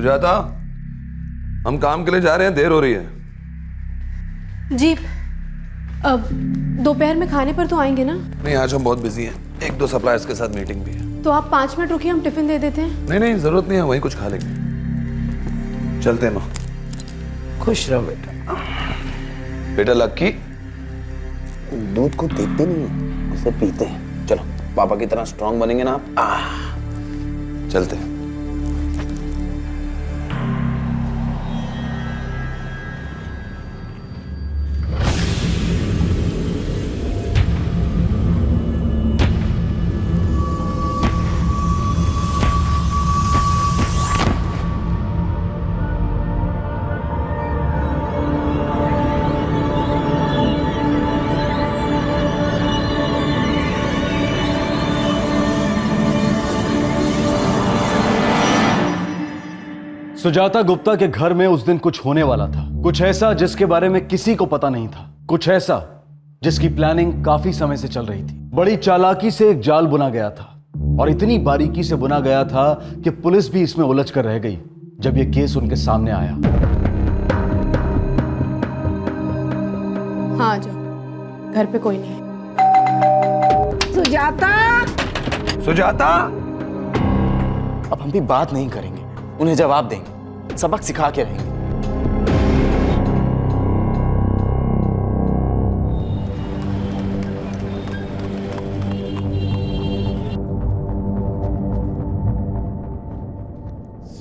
सुजाता, हम काम के लिए जा रहे हैं, देर हो रही है। जी, अब दोपहर में खाने पर तो आएंगे ना? नहीं, आज हम बहुत बिजी हैं, 1-2 सप्लायर्स के साथ मीटिंग भी है। तो आप 5 मिनट रुकिए, हम टिफिन दे देते हैं। नहीं, जरूरत नहीं है, वहीं कुछ खा लेंगे। चलते हैं माँ। खुश रहो बेटा। बेटा लक्की, दूध को देखते नहीं है, उसे पीते हैं। चलो, पापा की तरह स्ट्रांग बनेंगे ना आप। चलते हैं। सुजाता गुप्ता के घर में उस दिन कुछ होने वाला था, कुछ ऐसा जिसके बारे में किसी को पता नहीं था, कुछ ऐसा जिसकी प्लानिंग काफी समय से चल रही थी। बड़ी चालाकी से एक जाल बुना गया था और इतनी बारीकी से बुना गया था कि पुलिस भी इसमें उलझ कर रह गई जब यह केस उनके सामने आया। हाँ, जाओ, घर पे कोई नहीं है। सुजाता, अब हम भी बात नहीं करेंगे, उन्हें जवाब देंगे, सबक सिखा के रहेंगे।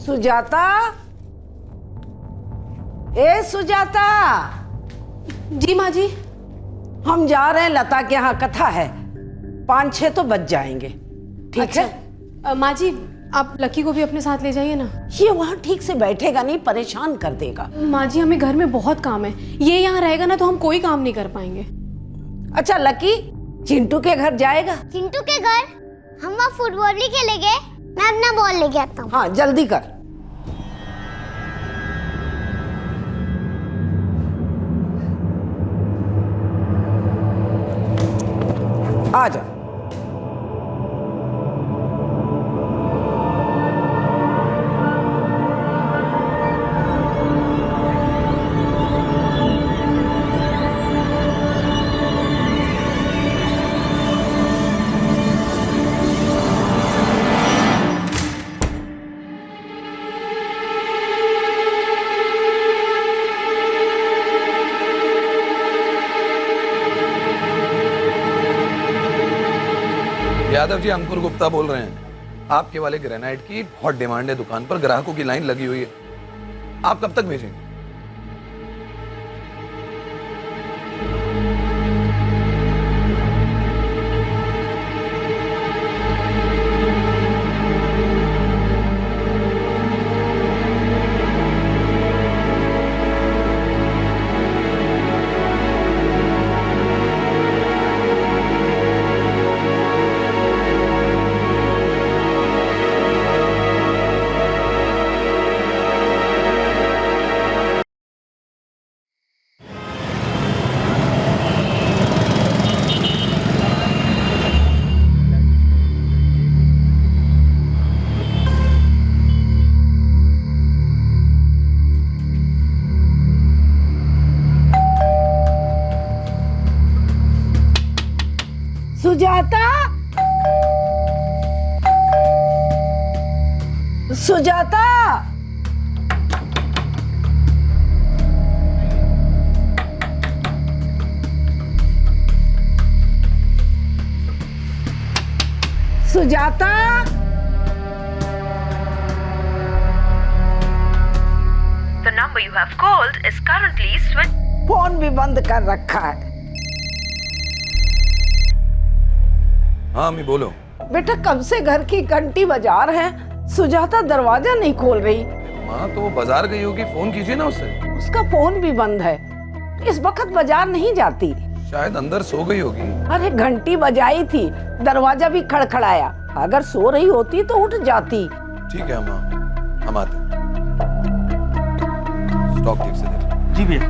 सुजाता, ए सुजाता। जी माँ जी। हम जा रहे हैं, लता के यहाँ कथा है, 5-6 तो बज जाएंगे, ठीक है? माँ जी, आप लकी को भी अपने साथ ले जाइए ना। ये वहाँ ठीक से बैठेगा नहीं, परेशान कर देगा। माँ जी, हमें घर में बहुत काम है, ये यहाँ रहेगा ना तो हम कोई काम नहीं कर पाएंगे। अच्छा लकी, चिंटू के घर जाएगा? चिंटू के घर? हम वहाँ फुटबॉल ही खेलेंगे, मैं अपना बॉल लेके आता हूँ। हाँ, जल्दी कर। आ जा। यादव जी, अंकुर गुप्ता बोल रहे हैं। आपके वाले ग्रेनाइट की बहुत डिमांड है, दुकान पर ग्राहकों की लाइन लगी हुई है। आप कब तक भेजेंगे? Sujata, Sujata, Sujata. The number you have called is currently switched. Phone भी बंद कर रखा है। हाँ अम्मी, बोलो। बेटा, कब से घर की घंटी बजा रहे हैं, सुजाता दरवाजा नहीं खोल रही। माँ तो वो बाजार गई होगी, फोन कीजिए ना उससे। उसका फोन भी बंद है, इस वक्त बाजार नहीं जाती। शायद अंदर सो गई होगी। अरे घंटी बजाई थी, दरवाजा भी खड़खड़ाया, अगर सो रही होती तो उठ जाती। ठीक है माँ, हम आते हैं। स्टॉक ठीक से देख। जी भैया।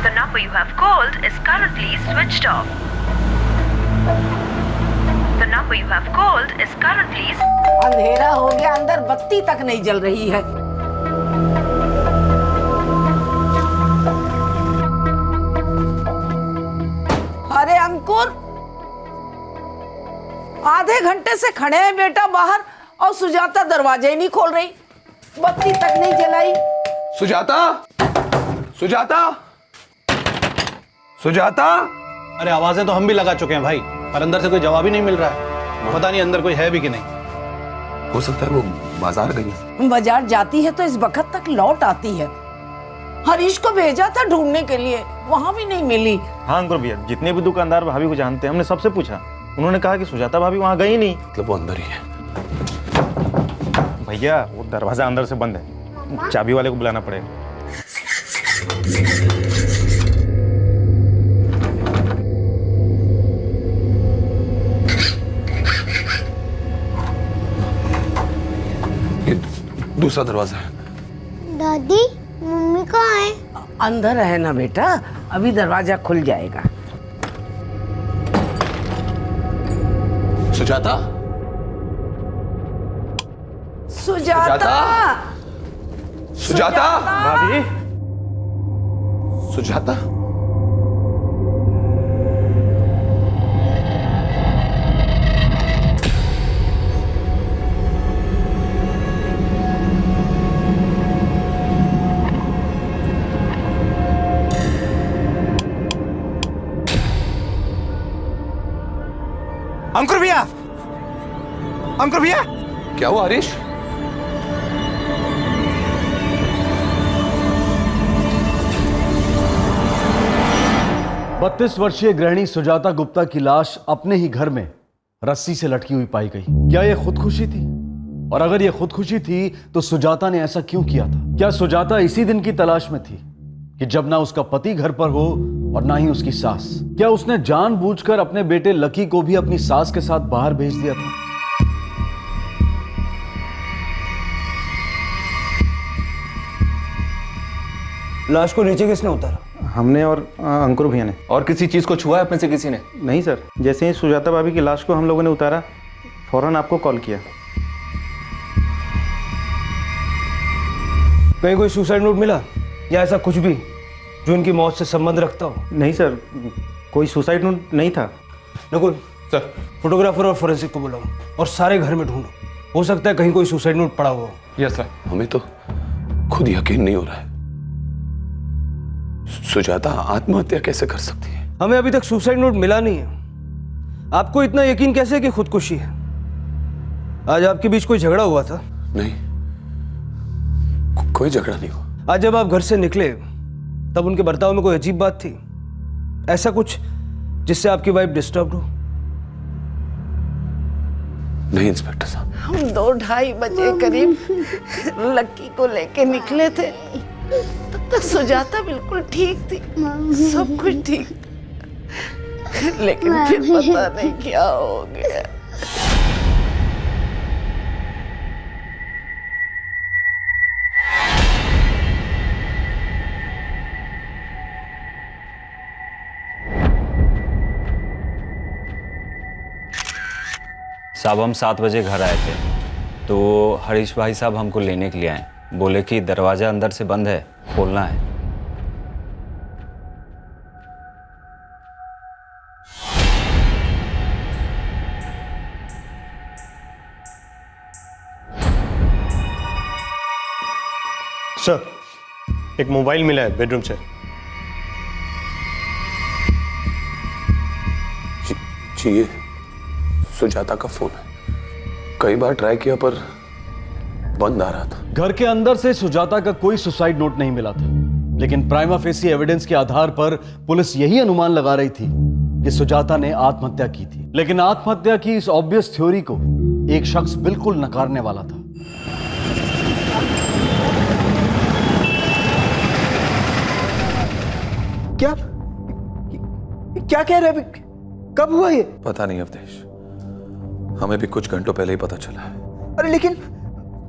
The number you have called is currently switched off. The number you have called is currently अंधेरा हो गया, अंदर बत्ती तक नहीं जल रही है। अरे अंकुर, आधे घंटे से खड़े हैं बेटा बाहर और सुजाता दरवाजा ही नहीं खोल रही, बत्ती तक नहीं जलाई। सुजाता, सुजाता, सुजाता। अरे आवाजें तो हम भी लगा चुके हैं भाई, पर अंदर से कोई जवाब ही नहीं मिल रहा है। पता नहीं अंदर कोई है भी कि नहीं। हो सकता है वो बाजार गई। बाजार जाती है तो इस वक्त तक लौट आती है। हरीश को भेजा था ढूंढने के लिए, वहां भी नहीं मिली। हाँ अंकुर भैया, जितने भी दुकानदार भाभी को जानते हैं हमने सबसे पूछा, उन्होंने कहा कि सुजाता भाभी वहां गई नहीं। मतलब वो अंदर ही है। भैया वो दरवाजा अंदर से बंद है, चाबी वाले को बुलाना पड़ेगा। ये दूसरा दरवाजा है। दादी मम्मी कहाँ है? अंदर है ना बेटा, अभी दरवाजा खुल जाएगा। सुजाता, सुजाता, सुजाता, भाभी सुजाता। अंकुर भैया, अंकुर भैया, क्या हुआ हरीश? बत्तीस वर्षीय गृहिणी सुजाता गुप्ता की लाश अपने ही घर में रस्सी से लटकी हुई पाई गई। क्या यह खुदकुशी थी? और अगर यह खुदकुशी थी तो सुजाता ने ऐसा क्यों किया था? क्या सुजाता इसी दिन की तलाश में थी कि जब ना उसका पति घर पर हो और ना ही उसकी सास? क्या उसने जानबूझकर अपने बेटे लकी को भी अपनी सास के साथ बाहर भेज दिया था? लाश को नीचे किसने उतारा? हमने और अंकुर भैया ने। और किसी चीज को छुआ है अपने से किसी ने? नहीं सर, जैसे ही सुजाता भाभी की लाश को हम लोगों ने उतारा, फौरन आपको कॉल किया। कहीं कोई सुसाइड नोट मिला या ऐसा कुछ भी जो इनकी मौत से संबंध रखता हो? नहीं सर, कोई सुसाइड नोट नहीं था। नकुल सर, फोटोग्राफर और फोरेंसिक को बुलाओ और सारे घर में ढूंढो, हो सकता है कहीं कोई सुसाइड नोट पड़ा हुआ हो। Yes sir. हमें तो खुद यकीन नहीं हो रहा है, सुजाता आत्महत्या कैसे कर सकती है? हमें अभी तक सुसाइड नोट मिला नहीं है। आपको इतना यकीन कैसे कि खुदकुशी है? आज आपके बीच कोई झगड़ा हुआ था? नहीं, कोई झगड़ा नहीं हुआ। आज जब आप घर से निकले तब उनके बर्ताव में कोई अजीब बात थी? ऐसा कुछ जिससे आपकी वाइफ डिस्टर्ब हो? नहीं इंस्पेक्टर साहब। हम 2-2:30 बजे करीब लक्की को लेके निकले थे, तब तक सुजाता बिल्कुल ठीक थी, सब कुछ ठीक था। लेकिन फिर पता नहीं क्या हो गया। साहब हम 7 बजे घर आए थे तो हरीश भाई साहब हमको लेने के लिए आए, बोले कि दरवाज़ा अंदर से बंद है, खोलना है। सर, एक मोबाइल मिला है बेडरूम से। जी ये सुजाता का फोन है, कई बार ट्राई किया पर बंद आ रहा था। घर के अंदर से सुजाता का कोई सुसाइड नोट नहीं मिला था, लेकिन प्राइमा फेसी एविडेंस के आधार पर पुलिस यही अनुमान लगा रही थी कि सुजाता ने आत्महत्या की थी। लेकिन आत्महत्या की इस ऑब्वियस थ्योरी को एक शख्स बिल्कुल नकारने वाला था। क्या क्या कह रहे हैं? कब हुआ ये? पता नहीं अवधेश, हमें भी कुछ घंटों पहले ही पता चला है। अरे लेकिन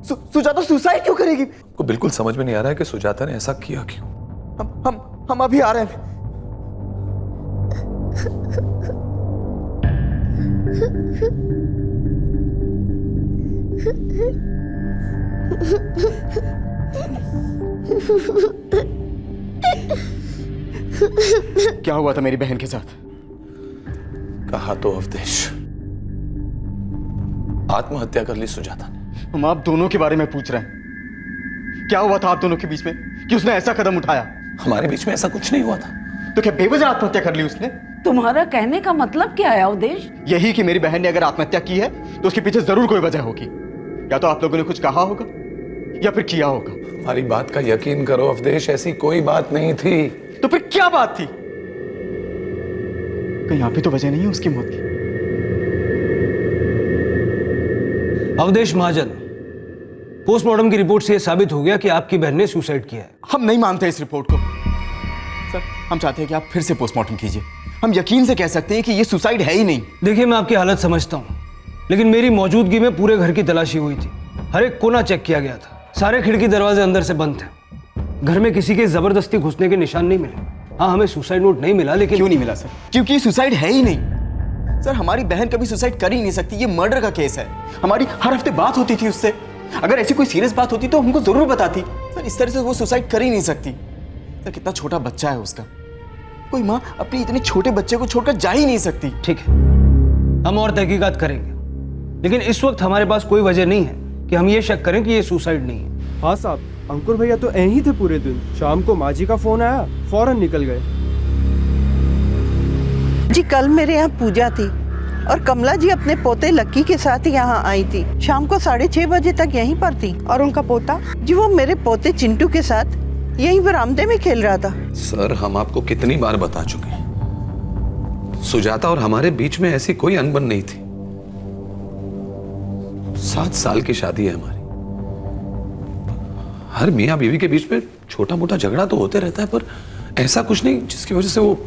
सुजाता सुसाइड क्यों करेगी? को बिल्कुल समझ में नहीं आ रहा है कि सुजाता ने ऐसा किया क्यों। हम अभी आ रहे हैं। क्या हुआ था मेरी बहन के साथ? कहा तो अवधेश, आत्महत्या कर ली सुजाता ने। हम आप दोनों के बारे में पूछ रहे हैं। क्या हुआ था आप दोनों के बीच में कि उसने ऐसा कदम उठाया? हमारे बीच में ऐसा कुछ नहीं हुआ था। तो क्या बेवजह आत्महत्या कर ली उसने? तुम्हारा कहने का मतलब क्या है अवधेश? यही कि मेरी बहन ने अगर आत्महत्या की है तो उसके पीछे जरूर कोई वजह होगी। या तो आप लोगों ने कुछ कहा होगा या फिर किया होगा। हमारी बात का यकीन करो अवधेश, ऐसी कोई बात नहीं थी। तो फिर क्या बात थी? कहीं यहाँ पे तो वजह नहीं है उसकी मौत की? अवधेश महाजन, पोस्टमार्टम की रिपोर्ट से यह साबित हो गया कि आपकी बहन ने सुसाइड किया है। हम नहीं मानते इस रिपोर्ट को सर। हम चाहते हैं कि आप फिर से पोस्टमार्टम कीजिए। हम यकीन से कह सकते हैं कि ये सुसाइड है ही नहीं। देखिए, मैं आपकी हालत समझता हूँ, लेकिन मेरी मौजूदगी में पूरे घर की तलाशी हुई थी। हर एक कोना चेक किया गया था। सारे खिड़की दरवाजे अंदर से बंद थे। घर में किसी के जबरदस्ती घुसने के निशान नहीं मिले। हाँ, हमें सुसाइड नोट नहीं मिला, लेकिन क्यों नहीं मिला सर? क्योंकि सुसाइड है ही नहीं सर। हमारी बहन कभी सुसाइड कर ही नहीं सकती। ये मर्डर का केस है। हमारी हर हफ्ते बात होती थी उससे। अगर ऐसी कोई सीरियस बात होती तो हमको जरूर बताती सर। इस तरह से वो सुसाइड कर ही नहीं सकती सर। कितना छोटा बच्चा है उसका। कोई माँ अपने इतने छोटे बच्चे को छोड़कर जा ही नहीं सकती। ठीक है, हम और तहकीकात करेंगे, लेकिन इस वक्त हमारे पास कोई वजह नहीं है कि हम ये शक करें कि ये सुसाइड नहीं है। हाँ साहब, अंकुर भैया तो यहीं थे पूरे दिन। शाम को माँ जी का फोन आया, फौरन निकल गए। जी कल मेरे यहाँ पूजा थी और कमला जी अपने पोते लक्की के साथ यहाँ आई थी। शाम को 6:30 बजे तक यहीं पर थी। और उनका पोता जी, वो मेरे पोते चिंटू के साथ यहीं बरामदे में खेल रहा था। सर, हम आपको कितनी बार बता चुके हैं, सुजाता और हमारे बीच में ऐसी कोई अनबन नहीं थी। 7 साल की शादी है हमारी। हर मियाँ बीवी के बीच में छोटा मोटा झगड़ा तो होते रहता है, पर ऐसा कुछ नहीं जिसकी वजह से वो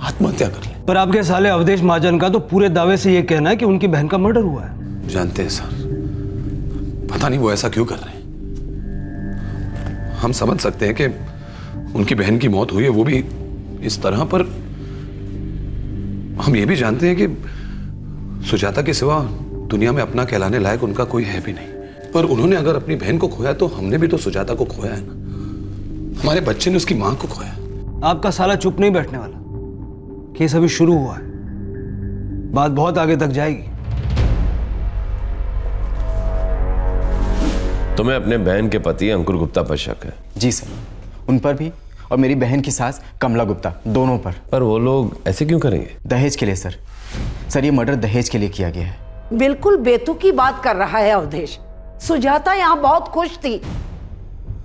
आत्महत्या कर ले। पर आपके साले अवधेश महाजन का तो पूरे दावे से ये कहना है कि उनकी बहन का मर्डर हुआ है। जानते हैं सर, पता नहीं वो ऐसा क्यों कर रहे हैं। हम समझ सकते हैं कि उनकी बहन की मौत हुई है, वो भी इस तरह, पर हम ये भी जानते हैं कि सुजाता के सिवा दुनिया में अपना कहलाने लायक उनका कोई है भी नहीं। पर उन्होंने अगर अपनी बहन को खोया तो हमने भी तो सुजाता को खोया है ना। हमारे बच्चे ने उसकी मां को खोया। आपका साला चुप नहीं बैठने वाला। केस अभी शुरू हुआ है, बात बहुत आगे तक जाएगी। तुम्हें अपने बहन के पति अंकुर गुप्ता पर शक है? जी सर, उन पर भी और मेरी बहन की सास कमला गुप्ता, दोनों पर। पर वो लोग ऐसे क्यों करेंगे? दहेज के लिए सर। सर, ये मर्डर दहेज के लिए किया गया है। बिल्कुल बेतुकी बात कर रहा है अवधेश। सुजाता यहाँ बहुत खुश थी।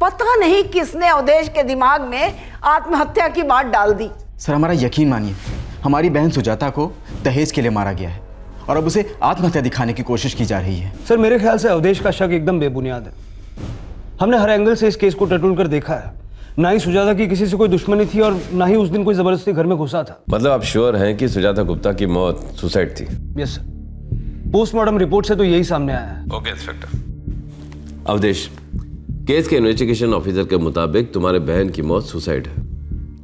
पता नहीं किसने अवधेश के दिमाग में आत्महत्या की बात डाल दी। सर, हमारा यकीन मानिए, हमारी बहन सुजाता को दहेज के लिए मारा गया है और अब उसे आत्महत्या दिखाने की कोशिश की जा रही है। सर, मेरे ख्याल से अवधेश का शक एकदम बेबुनियाद है। हमने हर एंगल से इस केस को टटोल कर देखा है। ना ही सुजाता की किसी से कोई दुश्मनी थी और ना ही उस दिन कोई जबरदस्ती घर में घुसा था। मतलब आप श्योर हैं कि सुजाता गुप्ता की मौत सुसाइड थी? यस सर, पोस्टमार्टम रिपोर्ट से तो यही सामने आया है। Okay inspector. अवधेश, केस के इन्वेस्टिगेशन ऑफिसर के मुताबिक तुम्हारे बहन की मौत सुसाइड है।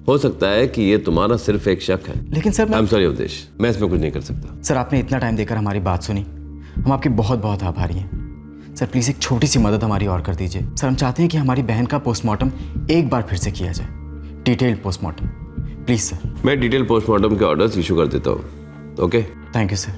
हो सकता है कि ये तुम्हारा सिर्फ एक शक है। लेकिन sir, I am sorry Avadhesh, मैं इसमें कुछ नहीं कर सकता। सर, आपने इतना टाइम देकर हमारी बात सुनी, हम आपके बहुत बहुत आभारी हैं। सर, प्लीज एक छोटी सी मदद हमारी और कर दीजिए। सर, हम चाहते हैं कि हमारी बहन का पोस्टमार्टम एक बार फिर से किया जाए, डिटेल्ड पोस्टमार्टम। Please sir. मैं डिटेल पोस्टमार्टम के ऑर्डर्स इशू कर देता हूँ। Okay, thank you sir.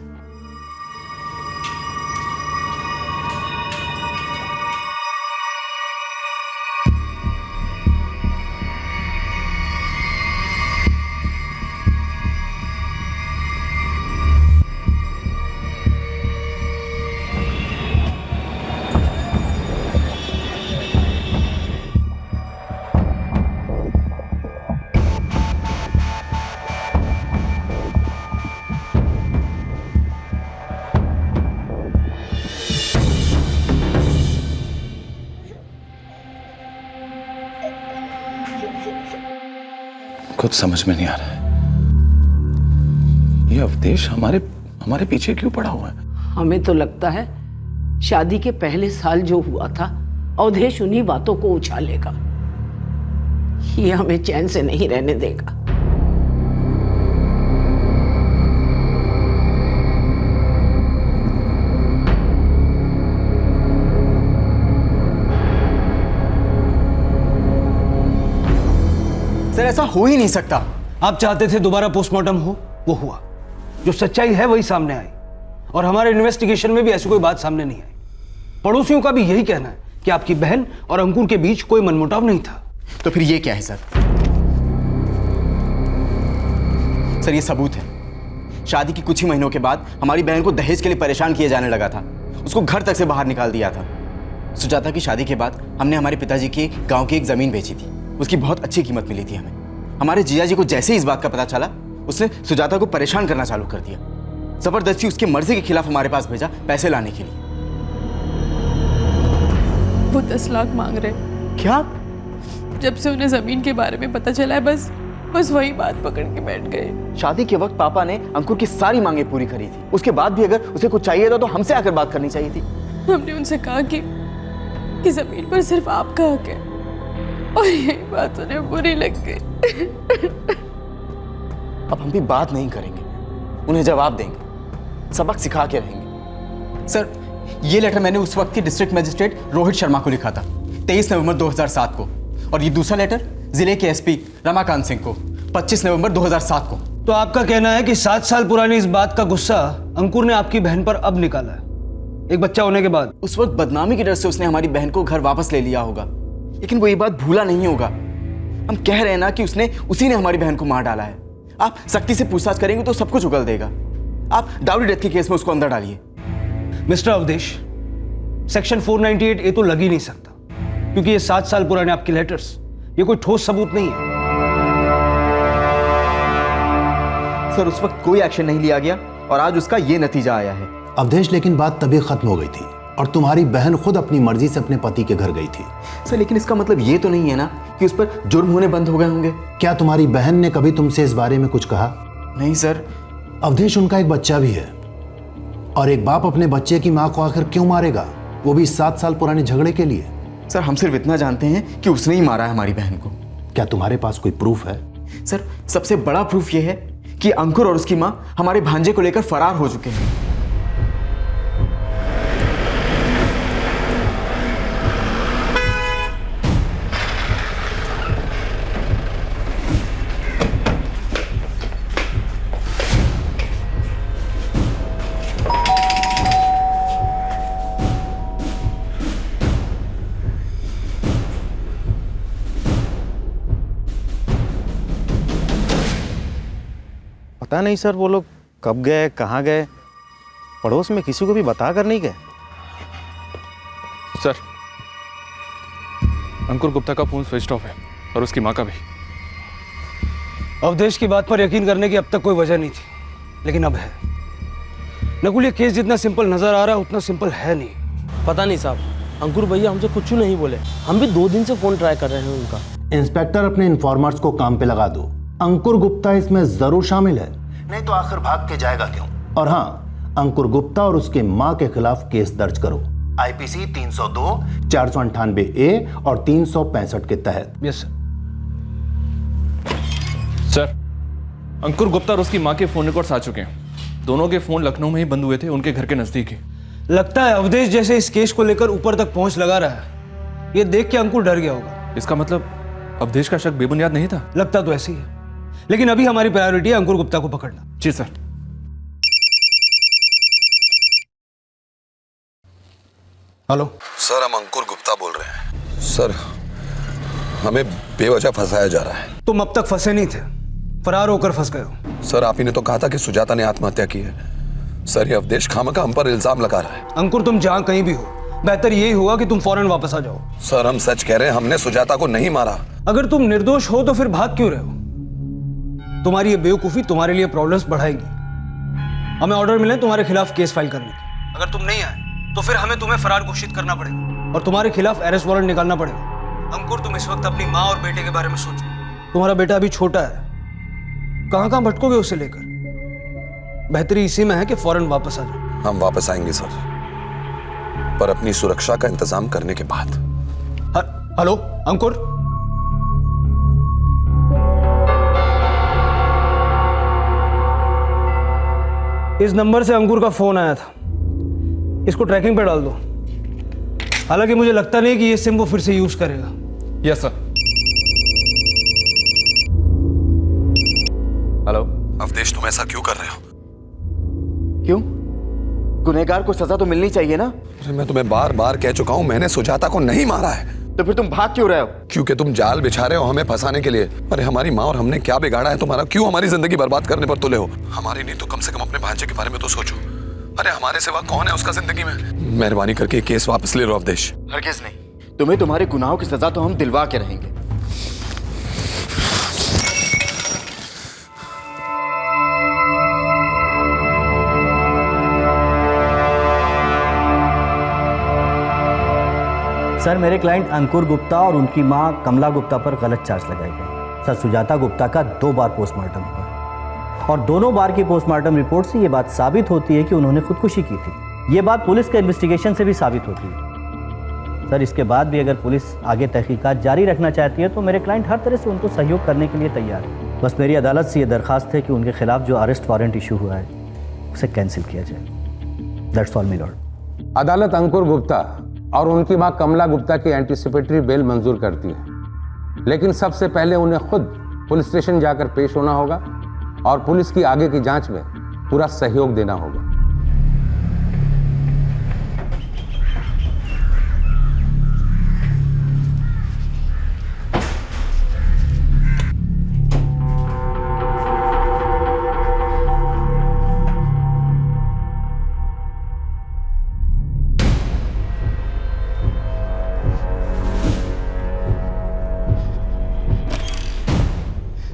कुछ समझ में नहीं आ रहा है, ये अवधेश हमारे पीछे क्यों पड़ा हुआ है? हमें तो लगता है शादी के पहले साल जो हुआ था, अवधेश उन्हीं बातों को उछालेगा। ये हमें चैन से नहीं रहने देगा। सर ऐसा हो ही नहीं सकता। आप चाहते थे दोबारा पोस्टमार्टम हो, वो हुआ। जो सच्चाई है वही सामने आई, और हमारे इन्वेस्टिगेशन में भी ऐसी कोई बात सामने नहीं आई। पड़ोसियों का भी यही कहना है कि आपकी बहन और अंकुर के बीच कोई मनमुटाव नहीं था। तो फिर ये क्या है सर? सर ये सबूत है। शादी के कुछ ही महीनों के बाद हमारी बहन को दहेज के लिए परेशान किया जाने लगा था। उसको घर तक से बाहर निकाल दिया था। सुजाता की शादी के बाद हमने हमारे पिताजी की गांव की एक जमीन बेची थी। उसकी बहुत अच्छी कीमत मिली थी हमें। हमारे जीजा जी को जैसे ही इस बात का पता चला, उसने सुजाता को परेशान करना चालू कर दिया। जबरदस्ती उसकी मर्जी के खिलाफ हमारे पास भेजा पैसे लाने के लिए। वो 10 लाख मांग रहे। क्या? जब से उन्हें जमीन के बारे में पता चला है, बस वही बात पकड़ के बैठ गए। शादी के वक्त पापा ने अंकुर की सारी मांगे पूरी करी थी। उसके बाद भी अगर उसे कुछ चाहिए था तो हमसे आकर बात करनी चाहिए थी। हमने उनसे कहा कि जमीन पर सिर्फ आपका हक है, और यही बात उन्हें बुरी लग गई। अब हम भी बात नहीं करेंगे, उन्हें जवाब देंगे, सबक सिखा के रहेंगे। सर ये लेटर मैंने उस वक्त के डिस्ट्रिक्ट मजिस्ट्रेट रोहित शर्मा को लिखा था 23 नवंबर 2007 को, और ये दूसरा लेटर जिले के एसपी रमाकांत सिंह को 25 नवंबर 2007 को। तो आपका कहना है कि 7 साल पुरानी इस बात का गुस्सा अंकुर ने आपकी बहन पर अब निकाला है, एक बच्चा होने के बाद? उस वक्त बदनामी के डर से उसने हमारी बहन को घर वापस ले लिया होगा, लेकिन वो ये बात भूला नहीं होगा। हम कह रहे हैं ना कि उसी ने हमारी बहन को मार डाला है। आप सख्ती से पूछताछ करेंगे तो सब कुछ उगल देगा। आप डाउरी डेथ के केस में उसको अंदर डालिए। मिस्टर अवधेश, सेक्शन 498A तो लग ही नहीं सकता, क्योंकि ये 7 साल पुराने आपके लेटर्स, ये कोई ठोस सबूत नहीं है। सर उस वक्त कोई एक्शन नहीं लिया गया और आज उसका ये नतीजा आया है। अवधेश, लेकिन बात तभी खत्म हो गई थी और तुम्हारी बहन खुद अपनी मर्जी से अपने पति के घर गई थी। सर लेकिन इसका मतलब ये तो नहीं है ना कि उस पर जुर्म होने बंद हो गए होंगे। क्या तुम्हारी बहन ने कभी तुमसे इस बारे में कुछ कहा? नहीं सर। अवधेश, उनका एक बच्चा भी है, और एक बाप अपने बच्चे की मां को आखिर क्यों मारेगा, वो भी 7 साल पुराने झगड़े के लिए? सर हम सिर्फ इतना जानते हैं कि उसने ही मारा है हमारी बहन को। क्या तुम्हारे पास कोई प्रूफ है? सर सबसे बड़ा प्रूफ ये है कि अंकुर और उसकी मां हमारे भांजे को लेकर फरार हो चुके हैं। पता नहीं सर वो लोग कब गए, कहाँ गए, पड़ोस में किसी को भी बता कर नहीं गए। सर अंकुर गुप्ता का फोन स्विच ऑफ है और उसकी माँ का भी। अवधेश की बात पर यकीन करने की अब तक कोई वजह नहीं थी, लेकिन अब है। नकुल, ये केस जितना सिंपल नजर आ रहा है उतना सिंपल है नहीं। पता नहीं साहब, अंकुर भैया हमसे कुछ नहीं बोले। हम भी 2 दिन से फोन ट्राई कर रहे हैं उनका। इंस्पेक्टर, अपने इन्फॉर्मर्स को काम पे लगा दो। अंकुर गुप्ता इसमें जरूर शामिल है, नहीं तो आखिर भाग के जाएगा क्यों? और हाँ, अंकुर गुप्ता और उसके मां के खिलाफ केस दर्ज करो, IPC 302, 498A और 365 के तहत। Yes sir. सर अंकुर गुप्ता और उसकी माँ के फोन रिकॉर्ड्स आ चुके हैं। दोनों के फोन लखनऊ में ही बंद हुए थे, उनके घर के नजदीक ही। लगता है अवधेश जैसे इस केस को लेकर ऊपर तक पहुंच लगा रहा है। ये देख के अंकुर डर गया होगा। इसका मतलब अवधेश का शक बेबुनियाद नहीं था? लगता तो ऐसे ही है, लेकिन अभी हमारी प्रायोरिटी है अंकुर गुप्ता को पकड़ना। जी सर। हेलो सर, हम अंकुर गुप्ता बोल रहे हैं। सर हमें बेवजह फंसाया जा रहा है। तुम अब तक फंसे नहीं थे, फरार होकर फंस गए हो। सर आप ही ने तो कहा था कि सुजाता ने आत्महत्या की है। सर ये अवधेश खामखा हम पर इल्जाम लगा रहा है। अंकुर, तुम जहां कहीं भी हो, बेहतर यही होगा कि तुम फौरन वापस आ जाओ। सर हम सच कह रहे हैं, हमने सुजाता को नहीं मारा। अगर तुम निर्दोष हो तो फिर भाग क्यों रहे हो? तुम्हारी ये बेवकूफी तुम्हारे लिए प्रॉब्लम्स बढ़ाएगी। हमें ऑर्डर मिले तुम्हारे खिलाफ केस फाइल करने के। अगर तुम नहीं आए तो फिर हमें तुम्हें फरार घोषित करना पड़ेगा और तुम्हारे खिलाफ अरेस्ट वारंट निकालना पड़ेगा। अंकुर, तुम इस वक्त अपनी माँ और बेटे के बारे में सोचो। तुम्हारा बेटा अभी छोटा है, कहां कहां भटकोगे उसे लेकर। बेहतरी इसी में है कि फौरन वापस आ जाओ। हम वापस आएंगे सर, पर अपनी सुरक्षा का इंतजाम करने के बाद। हेलो अंकुर, इस नंबर से अंकुर का फोन आया था, इसको ट्रैकिंग पे डाल दो। हालांकि मुझे लगता नहीं कि ये सिम वो फिर से यूज करेगा। Yes sir. हेलो। अवधेश, तुम ऐसा क्यों कर रहे हो? क्यों? गुनहगार को सजा तो मिलनी चाहिए ना। अरे मैं तुम्हें बार बार कह चुका हूं, मैंने सुजाता को नहीं मारा है। तो फिर तुम भाग क्यों रहे हो? क्योंकि तुम जाल बिछा रहे हो हमें फंसाने के लिए। अरे हमारी माँ और हमने क्या बिगाड़ा है तुम्हारा? क्यों हमारी जिंदगी बर्बाद करने पर तुले हो? हमारी नहीं तो कम से कम अपने भांजे के बारे में तो सोचो। अरे हमारे सिवा कौन है उसका जिंदगी में? मेहरबानी करके केस वापस ले लो अवधेश। हरगिज नहीं, तुम्हें तुम्हारे गुनाहों की सजा तो हम दिलवा के रहेंगे। सर, मेरे क्लाइंट अंकुर गुप्ता और उनकी मां कमला गुप्ता पर गलत चार्ज लगाए गए। सर, सुजाता गुप्ता का 2 बार पोस्टमार्टम हुआ और दोनों बार की पोस्टमार्टम रिपोर्ट से ये बात साबित होती है कि उन्होंने खुदकुशी की थी। ये बात पुलिस के इन्वेस्टिगेशन से भी साबित होती है। सर, इसके बाद भी अगर पुलिस आगे तहकीकात जारी रखना चाहती है तो मेरे क्लाइंट हर तरह से उनको सहयोग करने के लिए तैयार है। बस मेरी अदालत से ये दरखास्त है कि उनके खिलाफ जो अरेस्ट वारंट इशू हुआ है उसे कैंसिल किया जाए। That's all my Lord. अदालत अंकुर गुप्ता और उनकी मां कमला गुप्ता की एंटीसिपेटरी बेल मंजूर करती है, लेकिन सबसे पहले उन्हें खुद पुलिस स्टेशन जाकर पेश होना होगा और पुलिस की आगे की जांच में पूरा सहयोग देना होगा।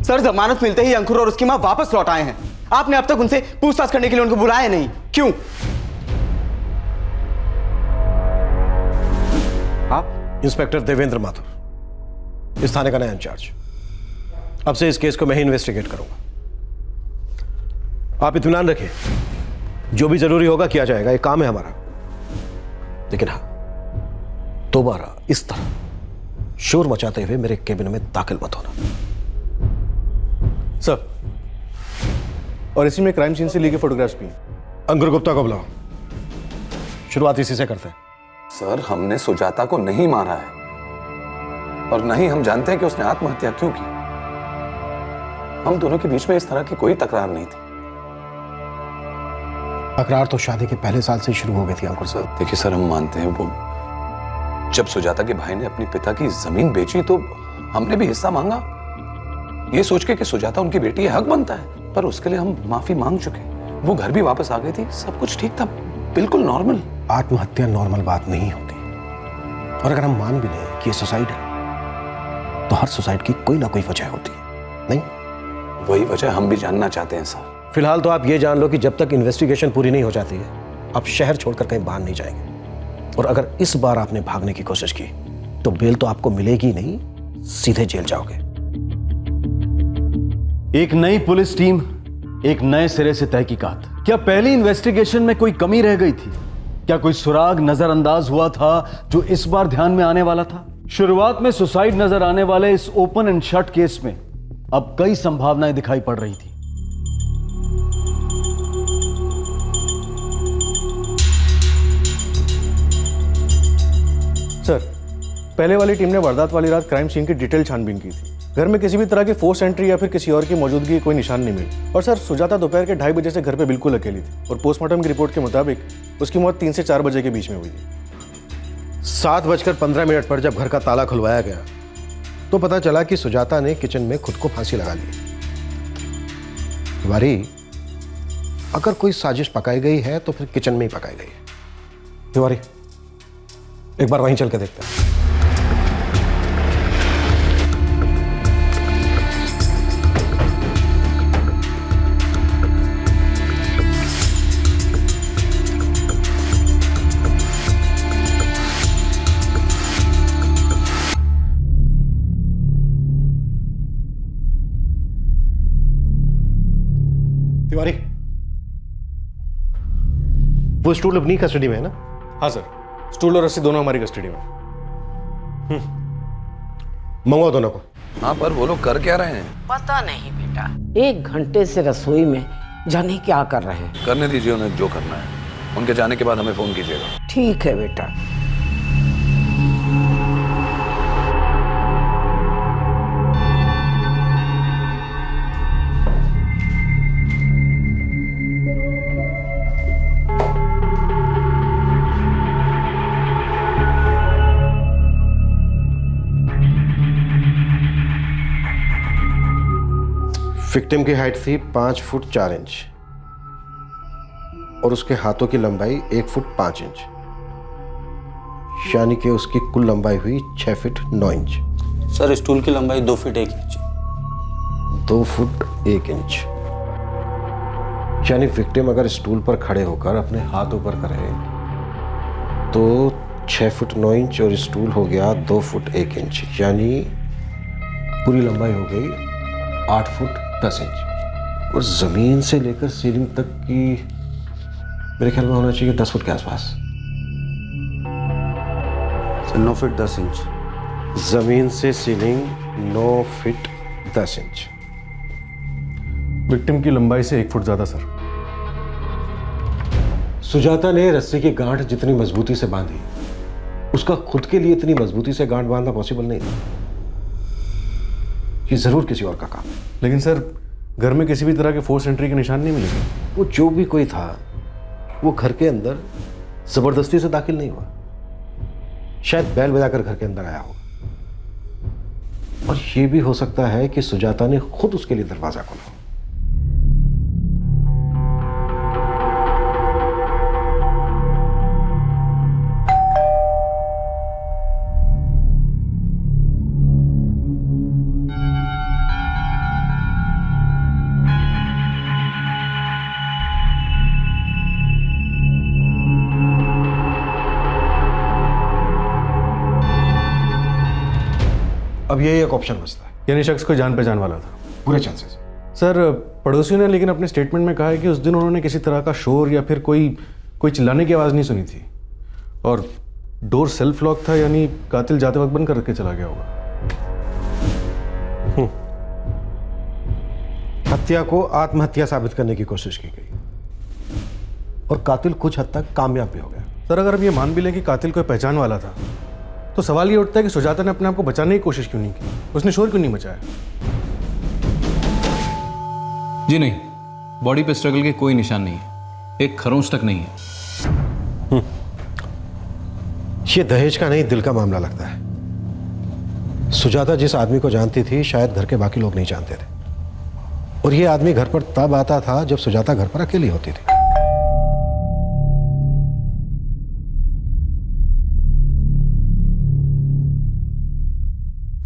सर, जमानत मिलते ही अंकुर और उसकी मां वापस लौट आए हैं। आपने अब तक उनसे पूछताछ करने के लिए उनको बुलाया नहीं, क्यों? आप इंस्पेक्टर देवेंद्र माथुर, इस थाने का नया इंचार्ज। अब से इस केस को मैं ही इन्वेस्टिगेट करूंगा। आप इत्मीनान रखिए, जो भी जरूरी होगा किया जाएगा, ये काम है हमारा। लेकिन हाँ, दोबारा इस तरह शोर मचाते हुए मेरे केबिन में दाखिल मत होना। सर, और इसी में क्राइम सीन से ली गई फोटोग्राफ्स भी हैं। अंकुर गुप्ता को बुलाओ। शुरुआत इसी से करते हैं। सर, हमने सुजाता को नहीं मारा है और नहीं हम जानते हैं कि उसने आत्महत्या क्यों की। हम दोनों के बीच में इस तरह की कोई तकरार नहीं थी। तकरार तो शादी के पहले साल से शुरू हो गई थी अंकुर सर। देखिए सर, हम मानते हैं वो जब सुजाता के भाई ने अपने पिता की जमीन बेची तो हमने भी हिस्सा मांगा, ये सोच के कि सुजाता उनकी बेटी है, हक बनता है। पर उसके लिए हम माफी मांग चुके। वो घर भी वापस आ गई थी, सब कुछ ठीक था, बिल्कुल नॉर्मल। आत्महत्या नॉर्मल बात नहीं होती, और अगर हम मान भी लें कि ये सुसाइड है तो हर सुसाइड की कोई ना कोई वजह होती है, नहीं? वही वजह हम भी जानना चाहते हैं सर। फिलहाल तो आप ये जान लो कि जब तक इन्वेस्टिगेशन पूरी नहीं हो जाती है आप शहर छोड़कर कहीं बाहर नहीं जाएंगे। और अगर इस बार आपने भागने की कोशिश की तो बेल तो आपको मिलेगी नहीं, सीधे जेल जाओगे। एक नई पुलिस टीम, एक नए सिरे से तहकीकात। क्या पहली इन्वेस्टिगेशन में कोई कमी रह गई थी? क्या कोई सुराग नजरअंदाज हुआ था जो इस बार ध्यान में आने वाला था? शुरुआत में सुसाइड नजर आने वाले इस ओपन एंड शट केस में अब कई संभावनाएं दिखाई पड़ रही थी। सर, पहले वाली टीम ने वारदात वाली रात क्राइम सीन की डिटेल छानबीन की थी। घर में किसी भी तरह की फोर्स एंट्री या फिर किसी और की मौजूदगी कोई निशान नहीं मिली। और सर, सुजाता दोपहर के 2:30 बजे से घर पे बिल्कुल अकेली थी और पोस्टमार्टम की रिपोर्ट के मुताबिक उसकी मौत 3 से 4 बजे के बीच में हुई थी। 7:15 पर जब घर का ताला खुलवाया गया तो पता चला कि सुजाता ने किचन में खुद को फांसी लगा ली। तिवारी, अगर कोई साजिश पकाई गई है तो फिर किचन में ही पकाई गई है। तिवारी, एक बार वहीं चल के देखते हैं। तिवारी, वो स्टूल अपनी कस्टडी में है ना? हाँ सर, स्टूल और रस्सी दोनों हमारी कस्टडी में। मंगवाओ दोनों को। हाँ, पर वो लोग कर क्या रहे हैं? पता नहीं बेटा, 1 घंटे से रसोई में जाने क्या कर रहे हैं। करने दीजिए उन्हें जो करना है। उनके जाने के बाद हमें फोन कीजिएगा। ठीक है बेटा। विक्टिम की हाइट थी 5 फुट 4 इंच और उसके हाथों की लंबाई 1 फुट 5 इंच, यानी कि उसकी कुल लंबाई हुई 6 फीट 9 इंच। सर स्टूल की लंबाई 2 फीट 1 इंच। 2 फुट 1 इंच, यानी विक्टिम अगर स्टूल पर खड़े होकर अपने हाथ ऊपर करे तो 6 फुट 9 इंच और स्टूल हो गया 2 फुट 1 इंच, यानी पूरी लंबाई हो गई 8 फुट 10 इंच। और जमीन से लेकर सीलिंग तक की मेरे ख्याल में होना चाहिए 10 फुट के आसपास। 9 फीट 10 इंच। जमीन से सीलिंग 9 फीट 10 इंच। विक्टिम की लंबाई से 1 फुट ज्यादा सर। सुजाता ने रस्सी की गांठ जितनी मजबूती से बांधी, उसका खुद के लिए इतनी मजबूती से गांठ बांधना पॉसिबल नहीं था। ये जरूर किसी और का काम है। लेकिन सर घर में किसी भी तरह के फोर्स एंट्री के निशान नहीं मिले। वो जो भी कोई था वो घर के अंदर जबरदस्ती से दाखिल नहीं हुआ, शायद बैल बजाकर घर के अंदर आया होगा। और ये भी हो सकता है कि सुजाता ने खुद उसके लिए दरवाजा खोला। अब ये एक ऑप्शन बचता है, यानी शख्स कोई जान पहचान वाला था। पूरे चांसेस। सर पड़ोसियों ने लेकिन अपने स्टेटमेंट में कहा है कि उस दिन उन्होंने किसी तरह का शोर या फिर कोई चिल्लाने की आवाज़ नहीं सुनी थी, और डोर सेल्फ लॉक था, यानी कातिल जाते वक्त बंद करके चला गया होगा। हत्या को आत्महत्या साबित करने की कोशिश की गई और कातिल कुछ हद तक कामयाब भी हो गया। सर अगर हम ये मान भी लें कि कातिल कोई पहचान वाला था, तो सवाल ये उठता है कि सुजाता ने अपने आप को बचाने की कोशिश क्यों नहीं की, उसने शोर क्यों नहीं मचाया? जी नहीं, बॉडी पे स्ट्रगल के कोई निशान नहीं है, एक खरोंच तक नहीं है। ये दहेज का नहीं, दिल का मामला लगता है। सुजाता जिस आदमी को जानती थी शायद घर के बाकी लोग नहीं जानते थे, और ये आदमी घर पर तब आता था जब सुजाता घर पर अकेली होती थी।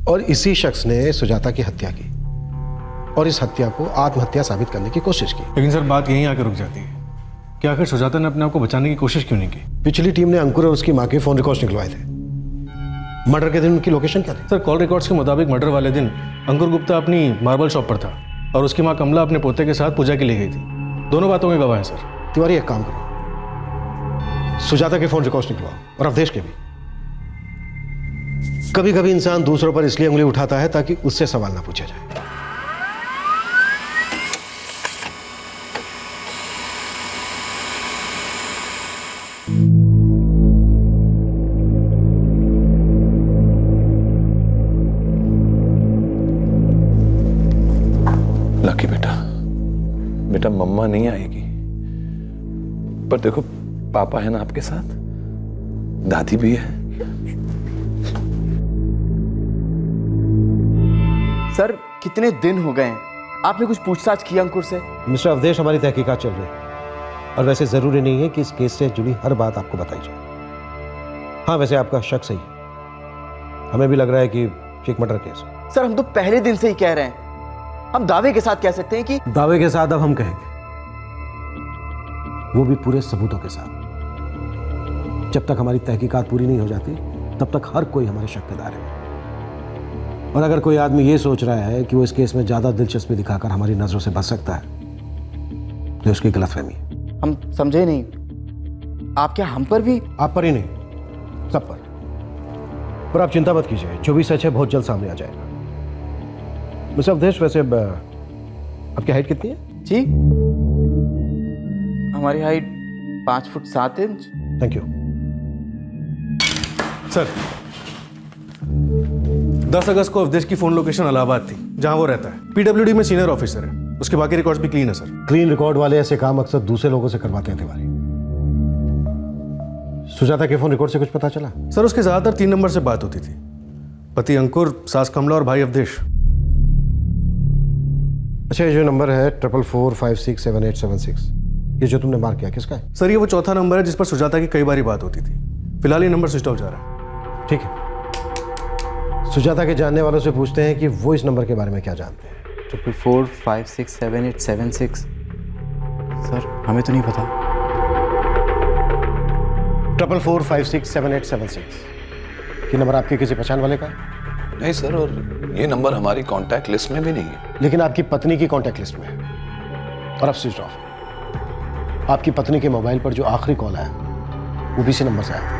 और इसी शख्स ने सुजाता की हत्या की और इस हत्या को आत्महत्या साबित करने की कोशिश की। लेकिन सर बात यहीं आकर रुक जाती है कि आखिर सुजाता ने अपने आप को बचाने की कोशिश क्यों नहीं की? पिछली टीम ने अंकुर और उसकी मां के फोन रिकॉर्ड्स निकलवाए थे। मर्डर के दिन उनकी लोकेशन क्या थी? सर कॉल रिकॉर्ड्स के मुताबिक मर्डर वाले दिन अंकुर गुप्ता अपनी मार्बल शॉप पर था और उसकी मां कमला अपने पोते के साथ पूजा के लिए गई थी। दोनों बातों में गवाह है सर। तिवारी एक काम करो, सुजाता के फोन रिकॉर्ड्स निकलवाओ और अवधेश के भी। कभी कभी इंसान दूसरों पर इसलिए उंगली उठाता है ताकि उससे सवाल ना पूछा जाए। लकी बेटा मम्मा नहीं आएगी, पर देखो पापा है ना आपके साथ, दादी भी है। सर कितने दिन हो गए हैं, आपने कुछ पूछताछ की अंकुर से? मिस्टर अवधेश, हमारी तहकीकात चल रही है और वैसे जरूरी नहीं है कि इस केस से जुड़ी हर बात आपको बताई जाए। हाँ वैसे आपका शक सही है, हमें भी लग रहा है कि एक मर्डर केस है। सर हम तो पहले दिन से ही कह रहे हैं, हम दावे के साथ कह सकते हैं कि दावे के साथ अब हम कहेंगे, वो भी पूरे सबूतों के साथ। जब तक हमारी तहकीकात पूरी नहीं हो जाती तब तक हर कोई हमारे शक के दायरे में। और अगर कोई आदमी ये सोच रहा है कि वो इस केस में ज्यादा दिलचस्पी दिखाकर हमारी नजरों से बच सकता है तो उसकी गलतफहमी है। हम समझे नहीं, आप क्या हम पर भी? आप पर ही नहीं, सब पर। पर आप चिंता मत कीजिए, जो भी सच है बहुत जल्द सामने आ जाएगा। मिस्टर अवधेश, वैसे आपकी हाइट कितनी है? जी हमारी height 5 foot 7 inch. Thank you. Sir 10 अगस्त को अवधेश की फोन लोकेशन इलाहाबाद थी, जहां वो रहता है। पीडब्ल्यूडी में सीनियर ऑफिसर है, उसके बाकी रिकॉर्ड्स भी क्लीन है सर। क्लीन रिकॉर्ड वाले ऐसे काम अक्सर दूसरे लोगों से करवाते हैं तिवारी। सुजाता के फोन रिकॉर्ड से कुछ पता चला? सर उसके ज्यादातर 3 नंबर से बात होती थी, पति अंकुर, सास कमला और भाई अवधेश। अच्छा, ये जो नंबर है 44456787 ये जो तुमने मार्क किया किसका है? सर ये वो चौथा नंबर है जिस पर सुजाता की कई बार बात होती थी। फिलहाल ये नंबर स्विच ऑफ जा रहा है। ठीक है, सुजाता के जानने वालों से पूछते हैं कि वो इस नंबर के बारे में क्या जानते हैं। 44456787 सर हमें तो नहीं पता। 44456787 ये नंबर आपके किसी पहचान वाले का है? नहीं सर, और ये नंबर हमारी कांटेक्ट लिस्ट में भी नहीं है। लेकिन आपकी पत्नी की कांटेक्ट लिस्ट में है और अब स्विच ऑफ है। आपकी पत्नी के मोबाइल पर जो आखिरी कॉल आया वो भी इसी नंबर से आया।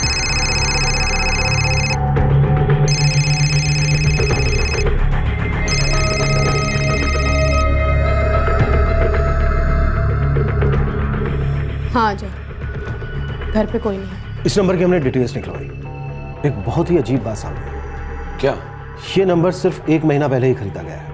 हाँ जाओ, घर पे कोई नहीं है। इस नंबर की हमने डिटेल्स निकलवाई। एक बहुत ही अजीब बात सामने आई। क्या? ये नंबर सिर्फ 1 महीना पहले ही खरीदा गया है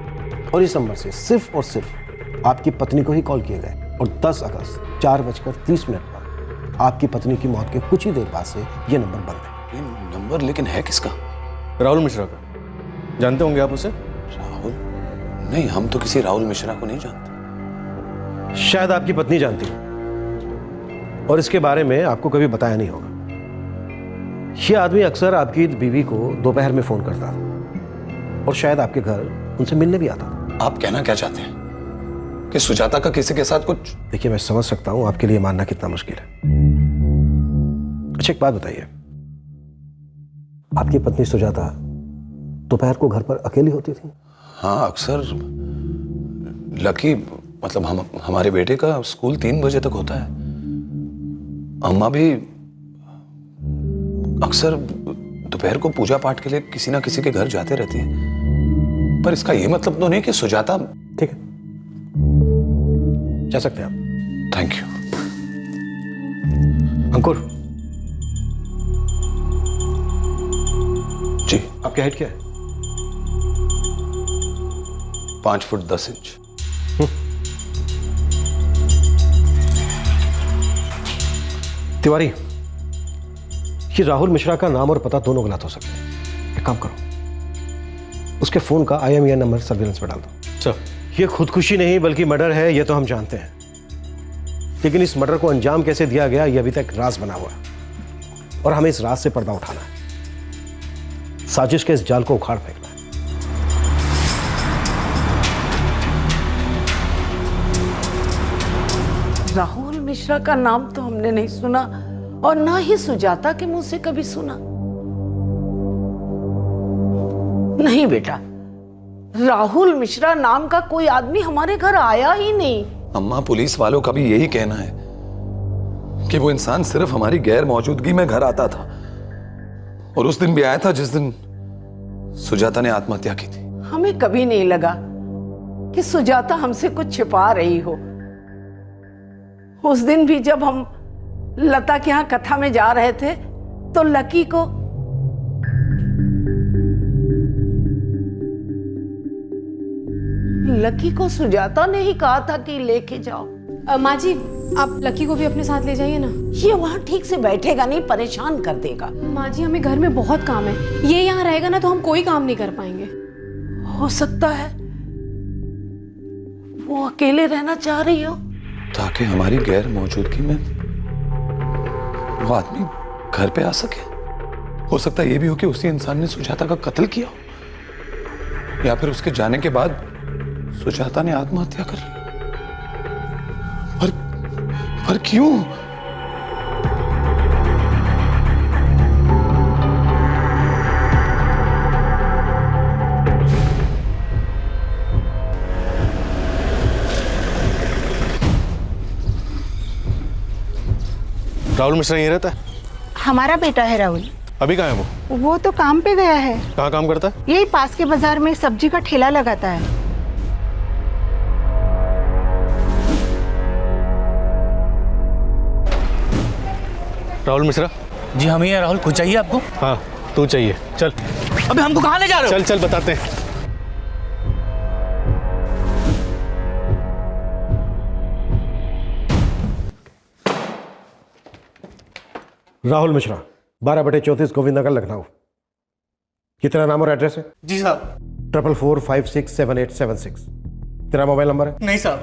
और इस नंबर से सिर्फ और सिर्फ आपकी पत्नी को ही कॉल किए गए और 10 अगस्त 4:30 पर आपकी पत्नी की मौत के कुछ ही देर बाद से ये नंबर बंद है। ये नंबर लेकिन है किसका? राहुल मिश्रा का। जानते होंगे आप उसे? राहुल? नहीं, हम तो किसी राहुल मिश्रा को नहीं जानते। शायद आपकी पत्नी जानती है और इसके बारे में आपको कभी बताया नहीं होगा। ये आदमी अक्सर आपकी बीवी को दोपहर में फोन करता था और शायद आपके घर उनसे मिलने भी आता था। आप कहना क्या चाहते हैं कि सुजाता का किसी के साथ कुछ? देखिए, मैं समझ सकता हूं आपके लिए मानना कितना मुश्किल है। अच्छा, एक बात बताइए, आपकी पत्नी सुजाता दोपहर को घर पर अकेली होती थी? हाँ, अक्सर। लकी मतलब हमारे बेटे का स्कूल 3 बजे तक होता है। अम्मा भी अक्सर दोपहर को पूजा पाठ के लिए किसी ना किसी के घर जाते रहती हैं। पर इसका ये मतलब तो नहीं कि सुजाता। ठीक है, जा सकते हैं आप। Thank you. अंकुर जी, आपकी हाइट क्या है? 5 फुट 10 इंच। तिवारी, ये राहुल मिश्रा का नाम और पता दोनों गलत हो सकते हैं। एक काम करो, उसके फोन का IMEI नंबर सर्विलेंस पर डाल दो। सर, ये खुदकुशी नहीं बल्कि मर्डर है, ये तो हम जानते हैं, लेकिन इस मर्डर को अंजाम कैसे दिया गया ये अभी तक राज बना हुआ है और हमें इस राज से पर्दा उठाना है। साजिश के इस जाल को उखाड़ फेंकना है। राहुल मिश्रा का नाम तो हमने नहीं सुना और ना ही सुजाता के मुंह से कभी सुना। नहीं बेटा, राहुल मिश्रा नाम का कोई आदमी हमारे घर आया ही नहीं। अम्मा, पुलिस वालों का भी यही कहना है कि वो इंसान सिर्फ हमारी गैर मौजूदगी में घर आता था और उस दिन भी आया था जिस दिन सुजाता ने आत्महत्या की थी। हमें कभी नहीं लगा कि सुजाता हमसे कुछ छिपा रही हो। उस दिन भी जब हम लता के यहाँ कथा में जा रहे थे तो लकी को सुजाता ने ही कहा था कि लेके जाओ। माँ जी, आप लकी को भी अपने साथ ले जाइए ना। ये वहाँ ठीक से बैठेगा नहीं, परेशान कर देगा। माँ जी, हमें घर में बहुत काम है, ये यहाँ रहेगा ना तो हम कोई काम नहीं कर पाएंगे। हो सकता है वो अकेले रहना चाह रही हो, ताकि हमारी गैर मौजूदगी में वो आदमी घर पे आ सके। हो सकता है ये भी हो कि उसी इंसान ने सुजाता का कत्ल किया हो या फिर उसके जाने के बाद सुजाता ने आत्महत्या कर ली। पर क्यों? राहुल मिश्रा यहीं रहता है? हमारा बेटा है राहुल। अभी कहाँ है वो? वो तो काम पे गया है। कहाँ काम करता है? यही पास के बाजार में सब्जी का ठेला लगाता है। राहुल मिश्रा? जी हम ही हैं। राहुल, कुछ चाहिए आपको? हाँ, तू चाहिए। चल। अबे हमको कहाँ ले जा रहे हो? चल चल बताते हैं। राहुल मिश्रा, 12/34 गोविंद नगर, लखनऊ। कितना नाम और एड्रेस है? जी साहब। 4445678776। तेरा मोबाइल नंबर है? नहीं साहब,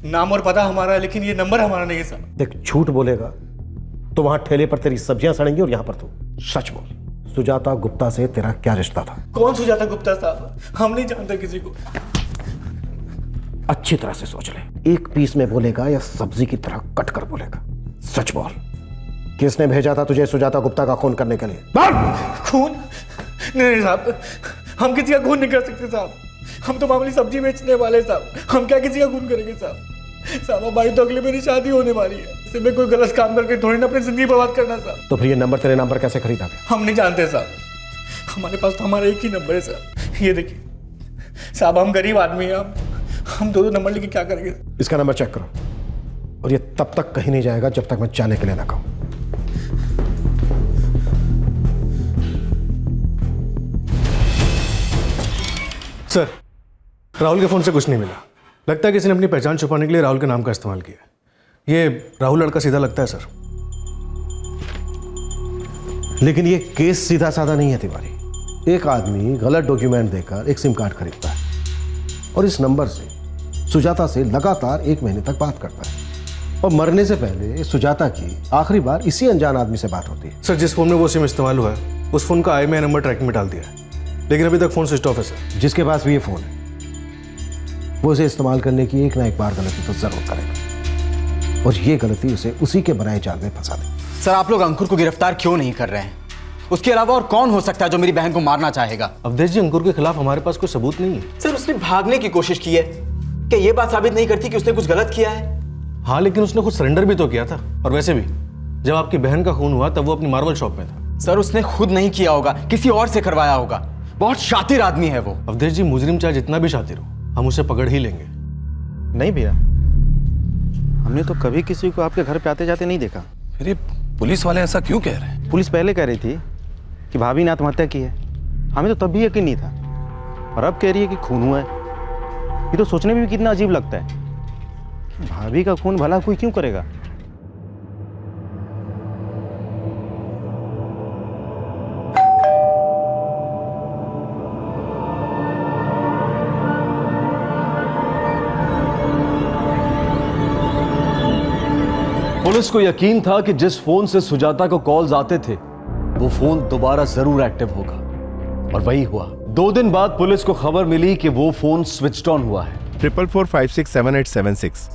नाम और पता हमारा है लेकिन ये नंबर हमारा नहीं है साहब। देख, झूठ बोलेगा तो वहां ठेले पर तेरी सब्जियां सड़ेंगी और यहां पर तू सच बोल। सुजाता गुप्ता से तेरा क्या रिश्ता था? कौन सुजाता गुप्ता साहब? हम नहीं जानते किसी को। अच्छी तरह से सोच ले, एक पीस में बोलेगा या सब्जी की तरह कट कर बोलेगा? सच बोल, किसने भेजा था तुझे सुजाता गुप्ता का खून करने के लिए? खून? नहीं साहब, हम किसी का खून नहीं कर सकते साहब। हम तो मामूली सब्जी बेचने वाले साहब, हम क्या किसी का खून करेंगे साहब? साहब हमारी तो अगले महीने शादी होने वाली है, इससे मैं कोई गलत काम करके थोड़ी ना अपनी जिंदगी बर्बाद करना साहब। तो फिर ये नंबर तेरे नाम पर कैसे खरीदा गया? हम नहीं जानते साहब, हमारे पास तो हमारा एक ही नंबर है साहब। ये देखिए साहब, हम गरीब आदमी हैं, हम दो नंबर लेके क्या करेंगे? इसका नंबर चेक करो, और ये तब तक कहीं नहीं जाएगा जब तक मैं जाने के लिए ना कहूं। सर, राहुल के फोन से कुछ नहीं मिला। लगता है किसी ने अपनी पहचान छुपाने के लिए राहुल के नाम का इस्तेमाल किया। ये राहुल लड़का सीधा लगता है सर। लेकिन ये केस सीधा साधा नहीं है तिवारी। एक आदमी गलत डॉक्यूमेंट देकर एक सिम कार्ड खरीदता है और इस नंबर से सुजाता से लगातार 1 महीने तक बात करता है, और मरने से पहले सुजाता की आखिरी बार इसी अनजान आदमी से बात होती है। सर, जिस फोन में वो सिम इस्तेमाल हुआ है उस फोन का IMEI नंबर ट्रैकिंग में डाल दिया है, लेकिन अभी तक फोन स्विच ऑफ है सर। जिसके पास भी ये फोन है वो इसे इस्तेमाल करने की एक ना एक बार गलती तो जरूर करेगा, और ये गलती उसे उसी के बनाए जाल में फंसा देगी। सर, आप लोग अंकुर को गिरफ्तार क्यों नहीं कर रहे हैं? उसके अलावा और कौन हो सकता है जो मेरी बहन को मारना चाहेगा? अवधेश जी, अंकुर के खिलाफ हमारे पास कोई सबूत नहीं है। सर, उसने भागने की कोशिश की है, क्या ये बात साबित नहीं करती कि उसने कुछ गलत किया है? हाँ, लेकिन उसने खुद सरेंडर भी तो किया था। और वैसे भी जब आपकी बहन का खून हुआ तब वो अपनी मार्बल शॉप में था। सर, उसने खुद नहीं किया होगा, किसी और से करवाया होगा। बहुत शातिर आदमी है वो। अवधेश जी, मुजरिम चाहे जितना भी शातिर हो, हम उसे पकड़ ही लेंगे। नहीं भैया, हमने तो कभी किसी को आपके घर पे आते जाते नहीं देखा। फिर ये पुलिस वाले ऐसा क्यों कह रहे हैं? पुलिस पहले कह रही थी कि भाभी ने आत्महत्या की है, हमें तो तब भी यकीन नहीं था, और अब कह रही है कि खून हुआ है। ये तो सोचने में भी कितना अजीब लगता है कि भाभी का खून भला कोई क्यों करेगा? पुलिस को यकीन था कि जिस फोन से सुजाता को कॉल्स आते थे वो फोन दोबारा जरूर एक्टिव होगा, और वही हुआ। 2 दिन बाद पुलिस को खबर मिली कि वो फोन स्विच्ड ऑन हुआ है। 44467876।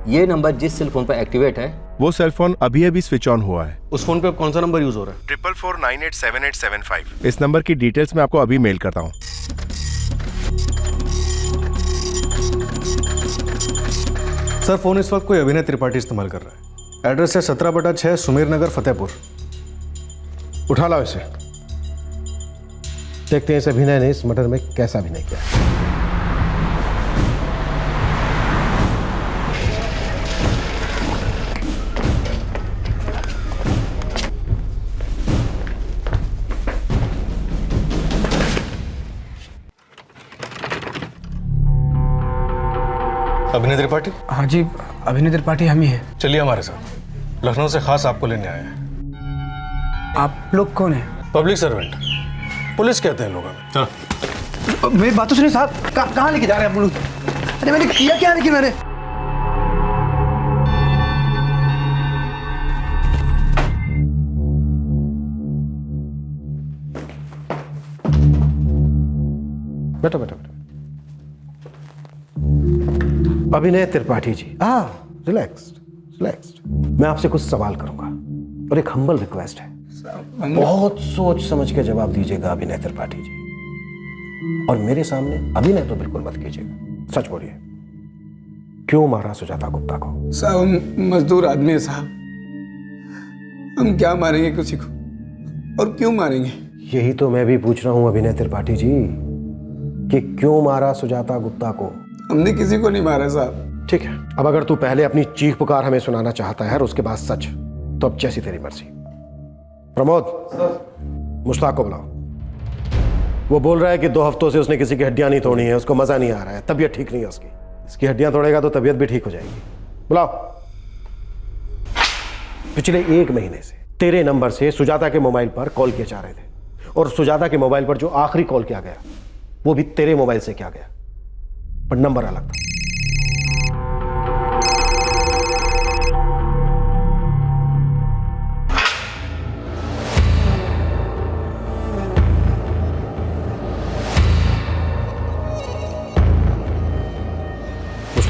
ये नंबर जिस सेल फोन पर एक्टिवेट है वो सेल फोन अभी अभी स्विच ऑन हुआ है। उस फोन पे अब कौन सा नंबर यूज हो रहा है? 4449878775। इस नंबर की डिटेल्स मैं आपको अभी मेल करता हूँ। सर, फोन इस वक्त कोई अभिनय त्रिपाठी इस्तेमाल कर रहा है। एड्रेस है 17/6 सुमेर नगर, फतेहपुर। उठा लाओ इसे, देखते हैं इस अभिनय ने इस मर्डर में कैसा अभिनय किया। अभिनय त्रिपाठी? हाँ जी, अभिनय त्रिपाठी हम ही हैं। चलिए हमारे साथ, लखनऊ से खास आपको लेने आए हैं। आप लोग कौन हैं? पब्लिक सर्वेंट, पुलिस कहते हैं लोग हमें। चलो। मेरी बात तो सुनिए साहब, कहाँ लेके जा रहे हैं आप लोग? अरे मैंने किया क्या? लेकिन मैंने बैठो बैठो बैठो। अभिनय त्रिपाठी जी, रिलैक्स्ड रिलैक्स्ड। मैं आपसे कुछ सवाल करूंगा और एक हम्बल रिक्वेस्ट है, बहुत सोच समझ के जवाब दीजिएगा अभिनय त्रिपाठी जी, और मेरे सामने अभिनय तो बिल्कुल मत कीजिएगा। सच बोलिए, क्यों मारा सुजाता गुप्ता को? साहब, हम मजदूर आदमी है साहब, हम क्या मारेंगे किसी को, और क्यों मारेंगे? यही तो मैं भी पूछ रहा हूं अभिनय त्रिपाठी जी, कि क्यों मारा सुजाता गुप्ता को? हमने किसी को नहीं मारा साहब। ठीक है, अब अगर तू पहले अपनी चीख पुकार हमें सुनाना चाहता है और उसके बाद सच, तो अब जैसी तेरी मर्जी। प्रमोद, मुश्ताक को बुलाओ। वो बोल रहा है कि 2 हफ्तों से उसने किसी की हड्डियां नहीं तोड़ी है, उसको मजा नहीं आ रहा है, तबीयत ठीक नहीं है उसकी। इसकी हड्डियां तोड़ेगा तो तबीयत भी ठीक हो जाएगी। बुलाओ। पिछले 1 महीने से तेरे नंबर से सुजाता के मोबाइल पर कॉल किए जा रहे थे, और सुजाता के मोबाइल पर जो आखिरी कॉल किया गया वो भी तेरे मोबाइल से किया गया, पर नंबर अलग था।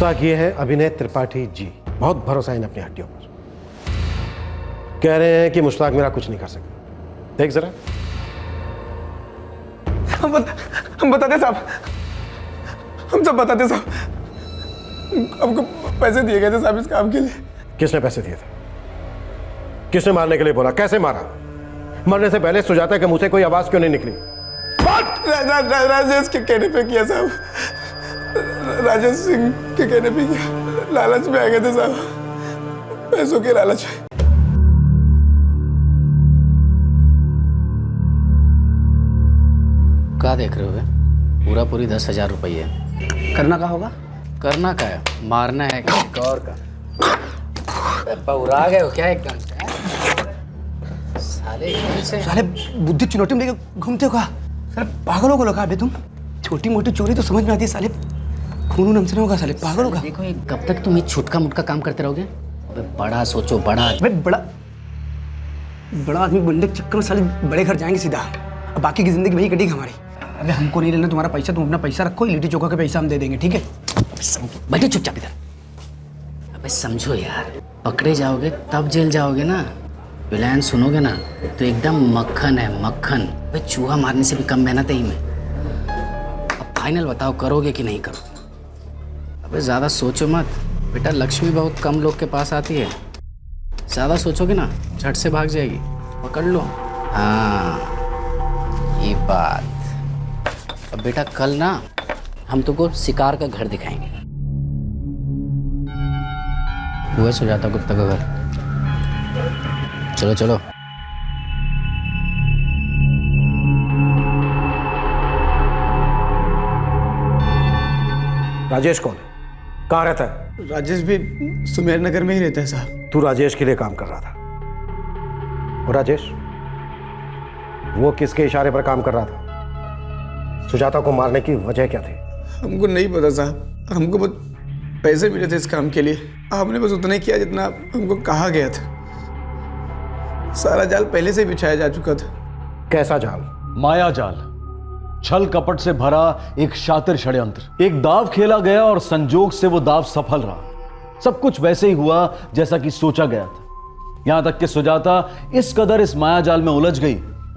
मुश्ताक ये है अभिनय त्रिपाठी जी, बहुत भरोसा है इन अपनी हड्डियों पर। कह रहे हैं कि मुश्ताक मेरा कुछ नहीं कर सकता। देख जरा। हम बताते साहब, हम सब बताते साहब। हमको पैसे दिए गए थे साहब इस काम के लिए। किसने पैसे दिए थे? किसने मारने के लिए बोला? कैसे मारा? मरने से पहले सुजाता के मुंह से कोई आवाज क्यों नहीं निकली? राजेश के कहने पे किया साहब, राजेश सिंह के कहने पे किया। लालच में आ गए थे साहब, पैसों के लालच में। क्या देख रहे हो बे? पूरा पूरी 10,000 रुपये। करना क्या होगा? करना क्या है? मारना है किसी और का। पौरा गए हो क्या एकदम से? साले साले बुद्धि चुनौती में लेकर घूमते हो क्या? साले पागलों को लगा बे तुम। छोटी मोटी चोरी तो समझ में आती है साले, खून नमसना होगा साले, पागल होगा। देखो कब तक तुम ये छुटका मुटका काम करते रहोगे? अबे बड़ा सोचो, बड़ा। बड़ा आदमी बनने के चक्कर में साले बड़े घर जाएंगे सीधा, अब बाकी की जिंदगी वही कटेगी हमारी। अबे हमको नहीं लेना तुम्हारा पैसा, तुम अपना पैसा रखो, लिट्टी चोखा का पैसा हम दे देंगे, ठीक है? बैठो चुपचाप इधर। अबे समझो यार, पकड़े जाओगे तब जेल जाओगे ना, प्लान सुनोगे ना तो एकदम मक्खन है, मक्खन। अबे चूहा मारने से भी कम मेहनत है ही में। अब फाइनल बताओ, करोगे कि नहीं करोगे? अबे ज़्यादा सोचो मत बेटा, लक्ष्मी बहुत कम लोग के पास आती है। ज़्यादा सोचोगे ना झट से भाग जाएगी, पकड़ लो। हाँ ये बात। अब बेटा कल ना हम तुमको शिकार का घर दिखाएंगे। वो है सुजाता गुप्ता का घर। चलो चलो। राजेश कौन है? कहाँ रहता है? राजेश भी सुमेर नगर में ही रहता है साहब। तू राजेश के लिए काम कर रहा था। और राजेश वो किसके इशारे पर काम कर रहा था? सुजाता को मारने की वजह क्या थी? हमको नहीं पता साहब, हमको बस पैसे मिले थे इस काम के लिए। हमने बस उतना ही किया जितना हमको कहा गया था। सारा जाल पहले से ही बिछाया जा चुका था। कैसा जाल? माया जाल, छल कपट से भरा एक शातिर षड्यंत्र। एक दाव खेला गया और संजोग से वो दाव सफल रहा। सब कुछ वैसे ही हुआ जैसा कि सोचा गया था। यहां तक कि सुजाता इस कदर इस माया जाल में उलझ गई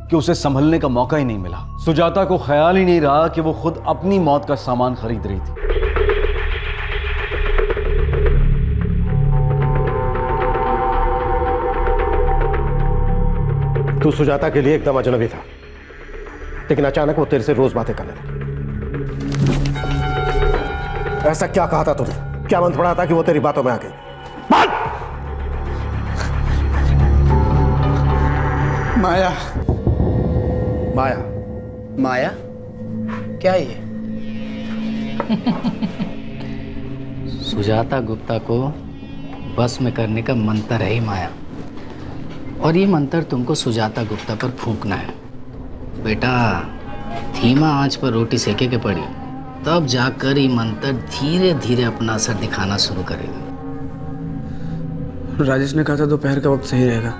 कि उसे संभलने का मौका ही नहीं मिला। सुजाता को ख्याल ही नहीं रहा कि वो खुद अपनी मौत का सामान खरीद रही थी। तू सुजाता के लिए एकदम अजनबी था, लेकिन अचानक वो तेरे से रोज बातें करने लगी। ऐसा क्या कहा था तूने? क्या मंत्र पड़ा था कि वो तेरी बातों में आ गई? माया। माया? माया क्या है ये? सुजाता गुप्ता को बस में करने का मंत्र है ही माया। और ये मंत्र तुमको सुजाता गुप्ता पर फूंकना है बेटा। धीमा आंच पर रोटी सेके के पड़ी, तब जाकर ये मंत्र धीरे धीरे अपना असर दिखाना शुरू करेगा। राजेश ने कहा था दोपहर का वक्त सही रहेगा।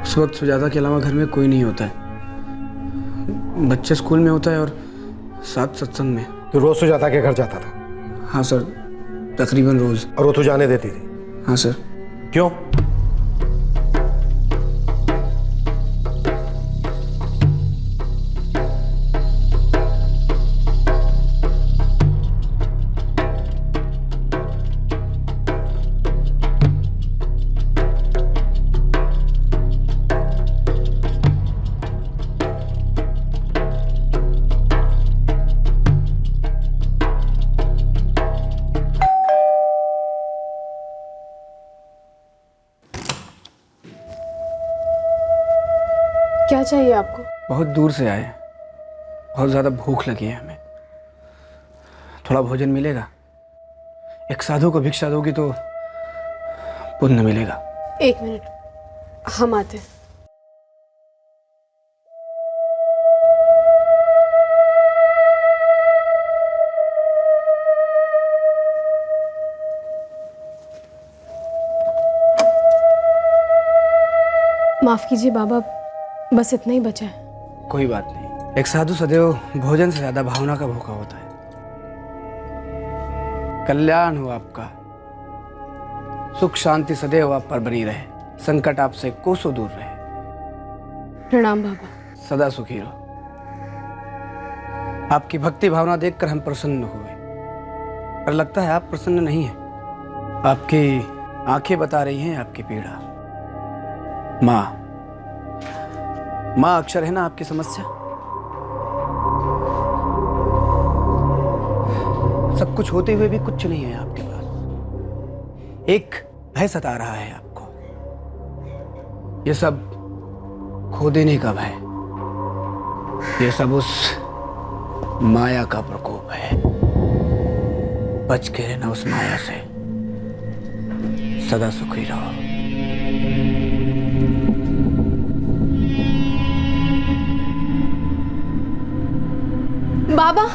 उस वक्त सुजाता के अलावा घर में कोई नहीं होता है। बच्चे स्कूल में होता है और साथ सत्संग में। तू रोज सुजाता के घर जाता था? हाँ सर, तकरीबन रोज। और वो तू जाने देती थी? हाँ सर। क्यों? क्या चाहिए आपको? बहुत दूर से आए, बहुत ज़्यादा भूख लगी है हमें। थोड़ा भोजन मिलेगा? एक साधु को भिक्षा दोगी तो पुण्य मिलेगा। 1 मिनट, हम आते हैं। माफ कीजिए बाबा, बस इतना ही बचा है। कोई बात नहीं, एक साधु सदैव भोजन से ज्यादा भावना का भूखा होता है। कल्याण हो आपका, सुख शांति सदैव आप पर बनी रहे, संकट आपसे कोसों दूर रहे। प्रणाम बाबा। सदा सुखी रहो। आपकी भक्ति भावना देखकर हम प्रसन्न हुए, पर लगता है आप प्रसन्न नहीं हैं। आपकी आंखें बता रही हैं आपकी पीड़ा। माँ अक्षर है ना आपकी समस्या। सब कुछ होते हुए भी कुछ नहीं है आपके पास। एक भय सता रहा है आपको, ये सब खो देने का भय। ये सब उस माया का प्रकोप है। बच के रहना उस माया से। सदा सुखी रहो। बाबा,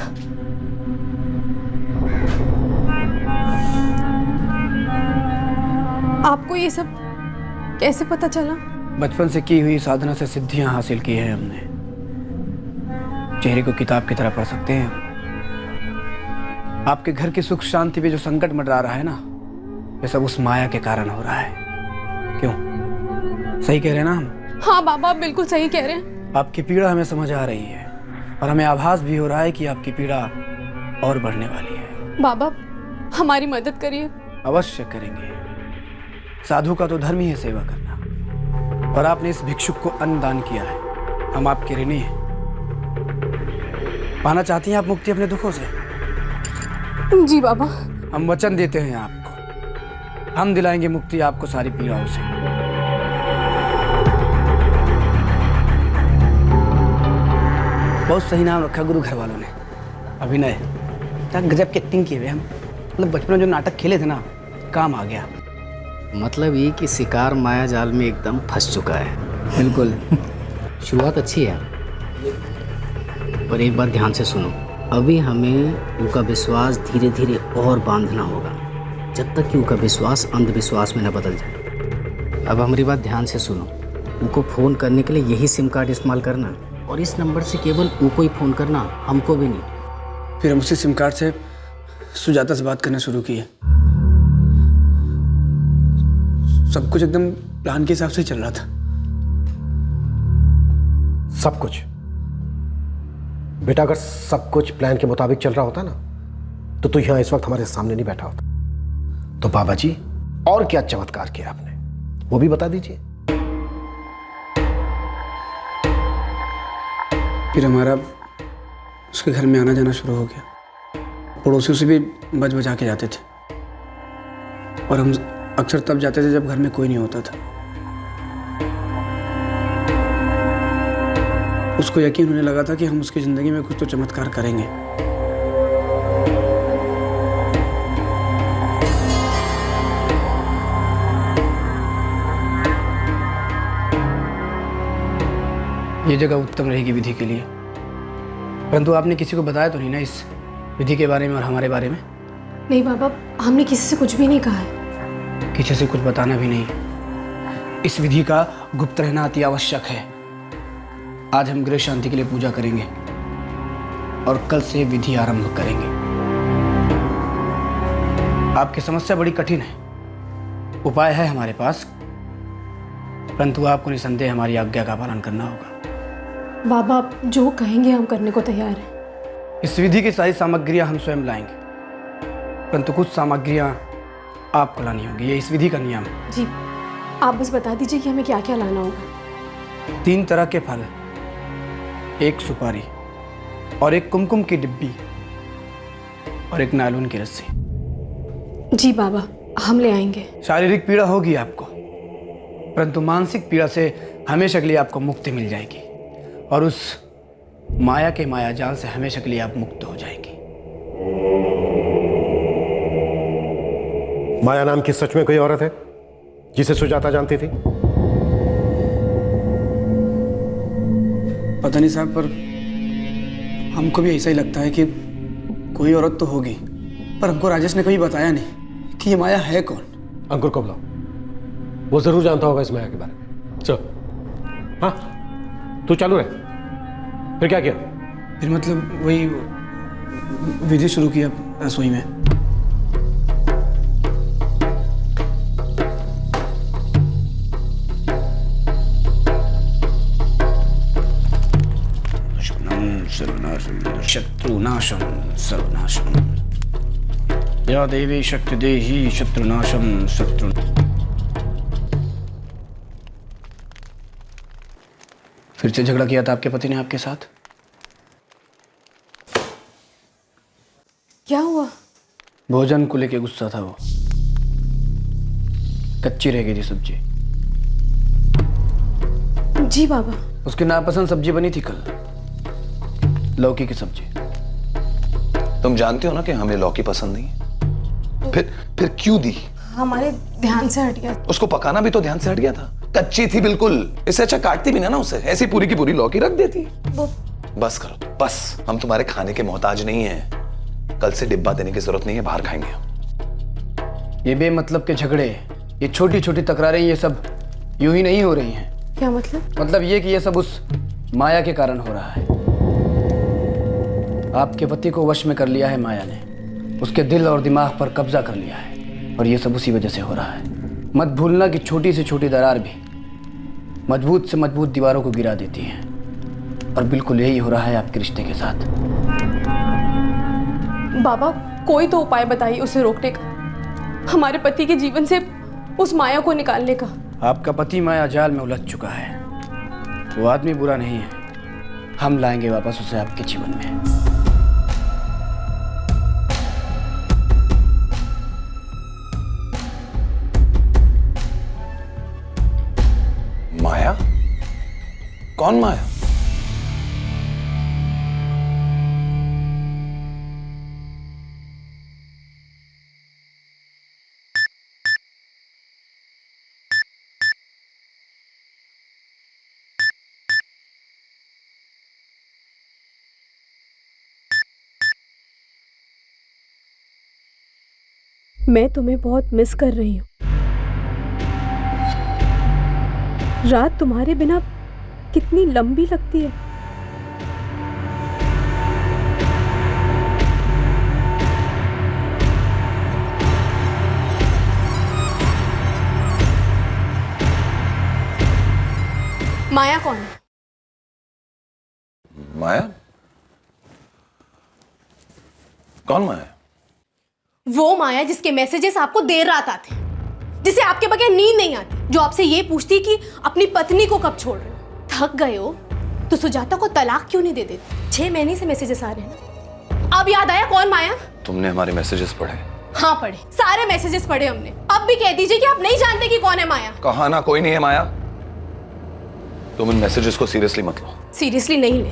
आपको ये सब कैसे पता चला? बचपन से की हुई साधना से सिद्धियां हासिल की है हमने। चेहरे को किताब की तरह पढ़ सकते हैं। आपके घर की सुख शांति पे जो संकट मंडरा रहा है ना, ये सब उस माया के कारण हो रहा है। क्यों, सही कह रहे हैं ना हम? हाँ बाबा, आप बिल्कुल सही कह रहे हैं। आपकी पीड़ा हमें समझ आ रही है और हमें आभास भी हो रहा है कि आपकी पीड़ा और बढ़ने वाली है। बाबा, हमारी मदद करिए। अवश्य करेंगे। साधु का तो धर्म ही है सेवा करना, और आपने इस भिक्षुक को अन्न दान किया है। हम आपके ऋणी हैं। पाना चाहती हैं आप मुक्ति अपने दुखों से? जी बाबा। हम वचन देते हैं आपको, हम दिलाएंगे मुक्ति आपको सारी पीड़ाओं से। बहुत सही नाम रखा गुरु घर वालों ने, अभिनय। क्या गजब की एक्टिंग की है हम। मतलब बचपन में जो नाटक खेले थे ना, काम आ गया। मतलब ये कि शिकार माया जाल में एकदम फंस चुका है। बिल्कुल। शुरुआत अच्छी है, पर एक बार ध्यान से सुनो। अभी हमें उनका विश्वास धीरे धीरे और बांधना होगा, जब तक कि उनका विश्वास अंधविश्वास में न बदल जाए। अब हमारी बात ध्यान से सुनो। उनको फ़ोन करने के लिए यही सिम कार्ड इस्तेमाल करना, और इस नंबर से केवल उनको ही फ़ोन करना, हमको भी नहीं। फिर हम उसी सिम कार्ड से सुजाता से बात करना शुरू किए। सब कुछ एकदम प्लान के हिसाब से चल रहा था। सब कुछ बेटा, अगर सब कुछ प्लान के मुताबिक चल रहा होता ना, तो तू यहां इस वक्त हमारे सामने नहीं बैठा होता। तो बाबा जी, और क्या चमत्कार किया आपने, वो भी बता दीजिए। फिर हमारा उसके घर में आना जाना शुरू हो गया। पड़ोसियों से भी बच बचा के जाते थे, और हम अक्सर तब जाते थे जब घर में कोई नहीं होता था। उसको यकीन होने लगा था कि हम उसकी जिंदगी में कुछ तो चमत्कार करेंगे। ये जगह उत्तम रहेगी विधि के लिए, परंतु आपने किसी को बताया तो नहीं ना इस विधि के बारे में और हमारे बारे में? नहीं बाबा, हमने किसी से कुछ भी नहीं कहा है। किसी से कुछ बताना भी नहीं। इस विधि का गुप्त रहना अति आवश्यक है। आज हम गृह शांति के लिए पूजा करेंगे और कल से विधि आरंभ करेंगे। आपकी समस्या बड़ी कठिन है, उपाय है हमारे पास, परंतु आपको निसंदेह हमारी आज्ञा का पालन करना होगा। बाबा, आप जो कहेंगे हम करने को तैयार हैं। इस विधि की सारी सामग्रियां हम स्वयं लाएंगे, परंतु कुछ सामग्रियां आपको लानी होगी। ये इस विधि का नियम है। जी, आप बस बता दीजिए कि हमें क्या क्या लाना होगा। 3 तरह के फल, 1 सुपारी और 1 कुमकुम की डिब्बी और 1 नायलॉन की रस्सी। जी बाबा, हम ले आएंगे। शारीरिक पीड़ा होगी आपको, परंतु मानसिक पीड़ा से हमेशा के लिए आपको मुक्ति मिल जाएगी, और उस माया के माया जाल से हमेशा के लिए आप मुक्त हो जाएंगे। माया नाम की सच में कोई औरत है जिसे सुजाता जानती थी? पता नहीं साहब, पर हमको भी ऐसा ही लगता है कि कोई औरत तो होगी, पर हमको राजेश ने कभी बताया नहीं कि ये माया है कौन। अंकुर को बुलाओ, वो जरूर जानता होगा इस माया के बारे में। चलो। हाँ, तू चालू रहे। फिर क्या किया? फिर मतलब वही विधि शुरू किया रसोई में। शत्रुनाशम सर्वनाशम। या देवी शक्ति देही शत्रुनाशम शत्रु। फिर से झगड़ा किया था आपके पति ने आपके साथ? क्या हुआ? भोजन को लेके गुस्सा था वो। कच्ची रह गई थी सब्जी। जी बाबा। उसकी नापसंद सब्जी बनी थी कल, लौकी की सब्जी। तुम जानते हो ना कि हमें लौकी पसंद नहीं है। फिर क्यों दी? हमारे ध्यान से हट गया। उसको पकाना भी तो ध्यान से हट गया था। कच्ची थी बिल्कुल। इससे अच्छा काटती भी ना उसे, ऐसी पूरी की पूरी लौकी रख देती। बस करो बस, हम तुम्हारे खाने के मोहताज नहीं हैं। कल से डिब्बा देने की जरूरत नहीं है, बाहर खाएंगे हम। ये बेमतलब के झगड़े, ये छोटी छोटी तकरारें, ये सब यूं ही नहीं हो रही हैं। क्या मतलब? मतलब ये कि ये सब उस माया के कारण हो रहा है। आपके पति को वश में कर लिया है माया ने, उसके दिल और दिमाग पर कब्जा कर लिया है, और ये सब उसी वजह से हो रहा है। मत भूलना कि छोटी से छोटी दरार भी मजबूत से मजबूत दीवारों को गिरा देती है, और बिल्कुल यही हो रहा है आपके रिश्ते के साथ। बाबा, कोई तो उपाय बताइए उसे रोकने का, हमारे पति के जीवन से उस माया को निकालने का। आपका पति माया जाल में उलझ चुका है। वो आदमी बुरा नहीं है, हम लाएंगे वापस उसे आपके जीवन में। माया? कौन माया? मैं तुम्हें बहुत मिस कर रही हूँ। रात तुम्हारे बिना कितनी लंबी लगती है। माया कौन है? माया? कौन माया? वो माया जिसके मैसेजेस आपको देर रात आते, जिसे आपके बगैर नींद नहीं आती, जो आपसे ये पूछती कि अपनी पत्नी को कब छोड़ रहे हो। थक गए हो तो सुजाता को तलाक क्यों नहीं दे देते? 6 महीने से मैसेजेस आ रहे हैं ना। अब याद आया कौन माया? तुमने हमारे मैसेजेस पढ़े? हाँ पढ़े, सारे मैसेजेस पढ़े हमने। अब भी कह दीजिए कि आप नहीं जानते कि कौन है माया। कहा ना कोई नहीं है माया। तुम इन मैसेजेस को सीरियसली मत लो। सीरियसली नहीं ले।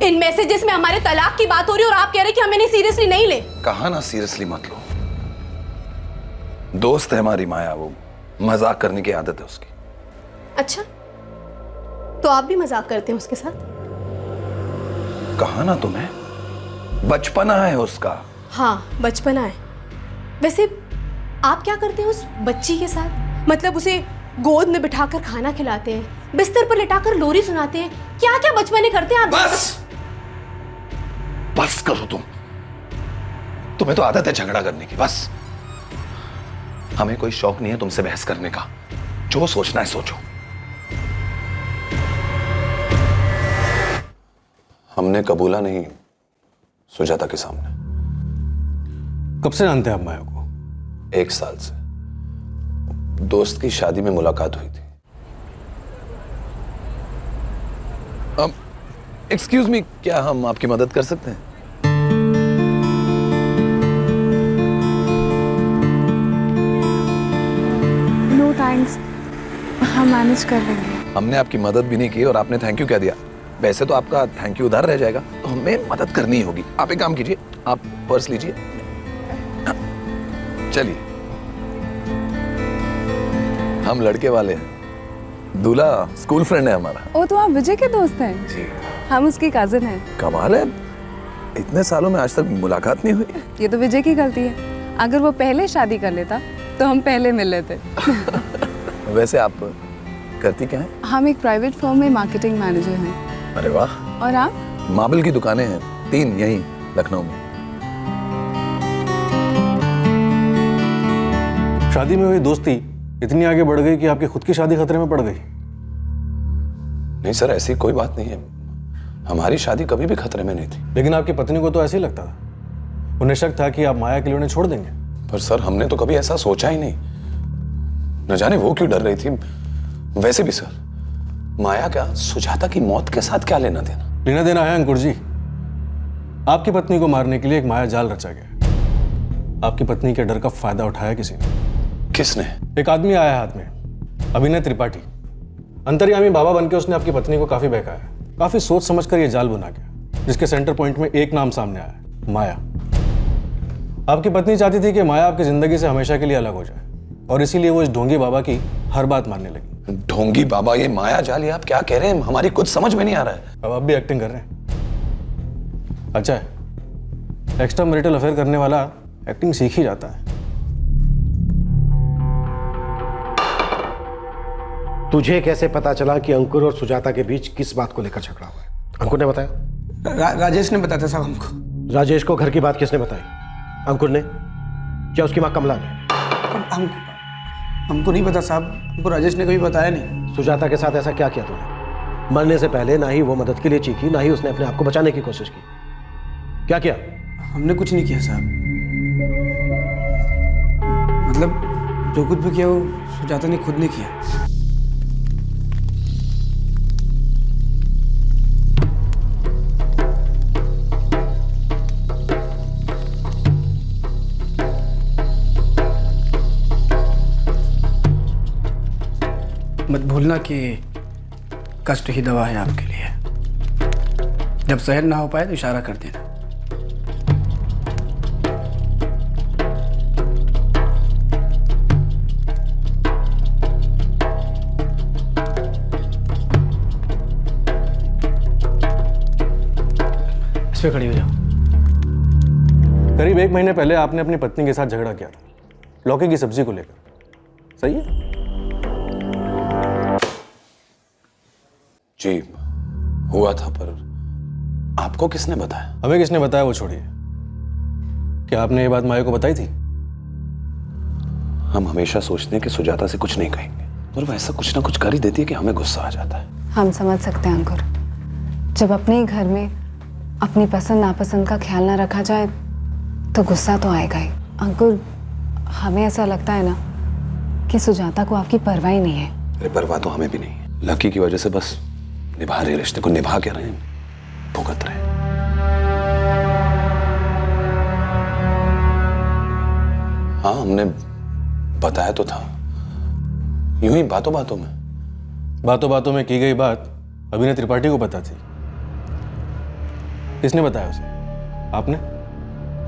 इन मैसेजेस में हमारे तलाक की बात हो रही है और आप कह रहे कि हमें नहीं सीरियसली नहीं ले। कहा ना सीरियसली मत लो। दोस्त है हमारी माया, वो मजाक करने की आदत है उसकी। अच्छा, तो आप भी मजाक करते हैं उसके साथ? कहा ना तुम्हें, बचपना है उसका। हाँ बचपना है। वैसे आप क्या करते हैं उस बच्ची के साथ? मतलब उसे गोद में बिठाकर खाना खिलाते हैं, बिस्तर पर लिटाकर लोरी सुनाते हैं, क्या क्या बचपने करते हैं आप? बस करो तुम। तुम्हें तो आदत है झगड़ा करने की। बस, हमें कोई शौक नहीं है तुमसे बहस करने का। जो सोचना है सोचो। हमने कबूला नहीं सुजाता के सामने। कब से जानते हैं आप माया को? 1 साल से। दोस्त की शादी में मुलाकात हुई थी। एक्सक्यूज मी, क्या हम आपकी मदद कर सकते हैं? नो थैंक्स, हम मैनेज कर लेंगे। हमने आपकी मदद भी नहीं की और आपने थैंक यू क्या दिया? वैसे तो आपका थैंक यू उधार रह जाएगा, तो हमें मदद करनी होगी। आप एक काम कीजिए, आप पर्स लीजिए। चलिए, हम लड़के वाले हैं, दूल्हा स्कूल फ्रेंड है हमारा। ओ, तो आप विजय के दोस्त हैं? जी। हम उसकी कजिन हैं। कमाल है, इतने सालों में आज तक मुलाकात नहीं हुई। ये तो विजय की गलती है। अगर वो पहले शादी कर लेता तो हम पहले मिल लेते। वैसे आप करती क्या हैं? हम एक प्राइवेट फर्म में मार्केटिंग मैनेजर हैं। अरे वाह। और आप? मार्बल की दुकानें हैं 3 यहीं लखनऊ में। शादी में हुई दोस्ती इतनी आगे बढ़ गई कि आपकी खुद की शादी खतरे में पड़ गई। नहीं सर, ऐसी कोई बात नहीं है। हमारी शादी कभी भी खतरे में नहीं थी। लेकिन आपकी पत्नी को तो ऐसे ही लगता था, उन्हें शक था कि आप माया के लिए उन्हें छोड़ देंगे। पर सर हमने तो कभी ऐसा सोचा ही नहीं। न जाने वो क्यों डर रही थी। वैसे भी सर, माया क्या सुजाता की मौत के साथ क्या लेना देना? लेना देना है अंकुर जी। आपकी पत्नी को मारने के लिए एक माया जाल रचा गया। आपकी पत्नी के डर का फायदा उठाया किसी ने। किसने? एक आदमी आया हाथ में, अभिनय त्रिपाठी। अंतर्यामी बाबा बनके उसने आपकी पत्नी को काफी बहकाया। काफी सोच समझकर यह जाल बुना गया, जिसके सेंटर पॉइंट में एक नाम सामने आया, माया। आपकी पत्नी चाहती थी कि माया आपकी जिंदगी से हमेशा के लिए अलग हो जाए, और इसीलिए वो इस ढोंगी बाबा की हर बात मानने लगी। ढोंगी बाबा, ये माया जाल, ये आप क्या कह रहे हैं? हमारी कुछ समझ में नहीं आ रहा है। अब आप भी एक्टिंग कर रहे हैं। अच्छा है, एक्स्ट्रा मैरिटल अफेयर करने वाला एक्टिंग सीख ही जाता है। तुझे कैसे पता चला कि अंकुर और सुजाता के बीच किस बात को लेकर झगड़ा हुआ है? अंकुर ने बताया? राजेश ने बताया था साहब हमको। राजेश को घर की बात किसने बताई? अंकुर ने? क्या उसकी माँ कमला ने? हमको नहीं पता साहब, हमको राजेश ने कभी बताया नहीं। सुजाता के साथ ऐसा क्या किया तूने? मरने से पहले ना ही वो मदद के लिए चीखी, ना ही उसने अपने आप को बचाने की कोशिश की। क्या किया? हमने कुछ नहीं किया साहब। मतलब जो कुछ भी किया वो सुजाता ने खुद ने किया। मत भूलना कि कष्ट ही दवा है आपके लिए। जब सहन ना हो पाए तो इशारा कर देना। इस पे खड़ी हो जाओ। करीब 1 महीने पहले आपने अपनी पत्नी के साथ झगड़ा किया था, लौकी की सब्जी को लेकर, सही है? जी हुआ था, पर आपको किसने बताया? हमें किसने बताया वो छोड़िए। क्या आपने ये बात माया को बताई थी? हम हमेशा सोचते हैं कि सुजाता से कुछ नहीं कहेंगे, पर वो ऐसा कुछ ना कुछ कर ही देती है कि हमें गुस्सा आ जाता है। हम समझ सकते हैं अंकुर, जब अपने ही घर में अपनी पसंद नापसंद का ख्याल ना रखा जाए तो गुस्सा तो आएगा ही। अंकुर, हमें ऐसा लगता है ना कि सुजाता को आपकी परवाह ही नहीं है। अरे परवाह तो हमें भी नहीं है। लकी की वजह से बस निभा रहे रिश्ते को, निभा के रहे, भुगत रहे। हाँ हमने बताया तो था, यूं ही बातों बातों में। बातों बातों में की गई बात अभिनय त्रिपाठी को पता थी। किसने बताया उसे? आपने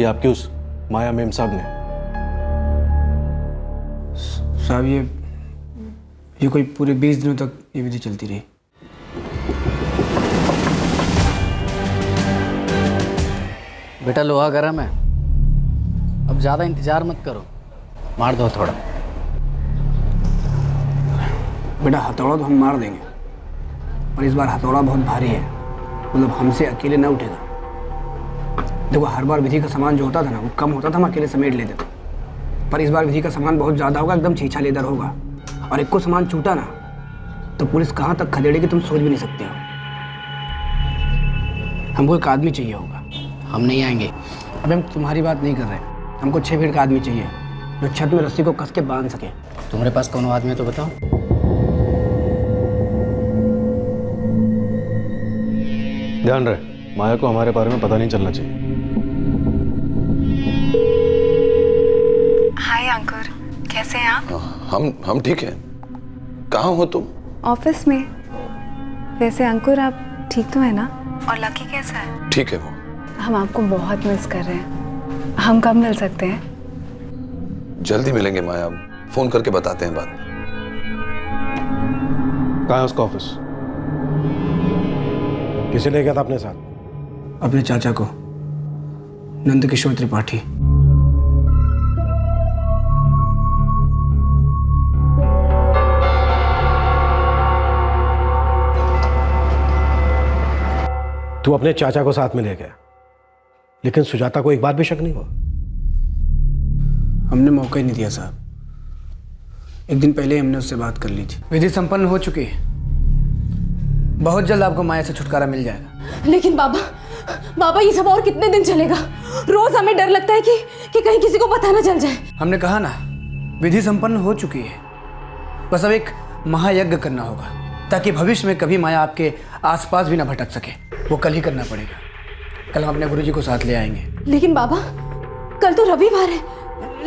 या आपकी उस माया मेम साहब ने? साहब ये कोई पूरे 20 दिनों तक ये विधि चलती रही। बेटा लोहा गरम है, अब ज़्यादा इंतजार मत करो, मार दो थोड़ा। बेटा हथौड़ा तो हम मार देंगे, और इस बार हथौड़ा बहुत भारी है, मतलब हमसे अकेले ना उठेगा। देखो हर बार विधि का सामान जो होता था ना वो कम होता था, हम अकेले समेट लेते थे, पर इस बार विधि का सामान बहुत ज़्यादा होगा, एकदम छीछा लेदर होगा, और एक को सामान छूटा ना तो पुलिस कहाँ तक खदेड़ेगी तुम सोच भी नहीं सकते हो। हमको एक आदमी चाहिए होगा। हम नहीं आएंगे। अबे हम तुम्हारी बात नहीं कर रहे, हमको 6 फीट का आदमी चाहिए जो छत में रस्सी को कस के बांध सके। तुम्हारे पास कौन आदमी है तो बताओ। ध्यान रहे, माया को हमारे बारे में पता नहीं चलना चाहिए। हाय अंकुर, कैसे हैं आप? हम ठीक हैं। कहाँ हो तुम? ऑफिस में। वैसे अंकुर आप ठीक तो है ना? और लकी कैसा है? ठीक है वो। हम आपको बहुत मिस कर रहे हैं। हम कब मिल सकते हैं? जल्दी मिलेंगे माया, फोन करके बताते हैं बात। कहाँ है उसका ऑफिस? किसे ले गया था अपने साथ? अपने चाचा को, नंद किशोर त्रिपाठी। तू अपने चाचा को साथ में ले गया, लेकिन सुजाता को एक बात भी शक नहीं हुआ? हमने मौका ही नहीं दिया साहब। एक दिन पहले हमने उससे बात कर ली थी। विधि संपन्न हो चुकी है, बहुत जल्द आपको माया से छुटकारा मिल जाएगा। लेकिन बाबा ये सब और कितने दिन चलेगा? रोज हमें डर लगता है कि कहीं किसी को पता ना चल जाए। हमने कहा ना, विधि संपन्न हो चुकी है, बस अब एक महायज्ञ करना होगा ताकि भविष्य में कभी माया आपके आसपास भी ना भटक सके। वो कल ही करना पड़ेगा। कल हम अपने गुरुजी को साथ ले आएंगे। लेकिन बाबा, कल तो रविवार है,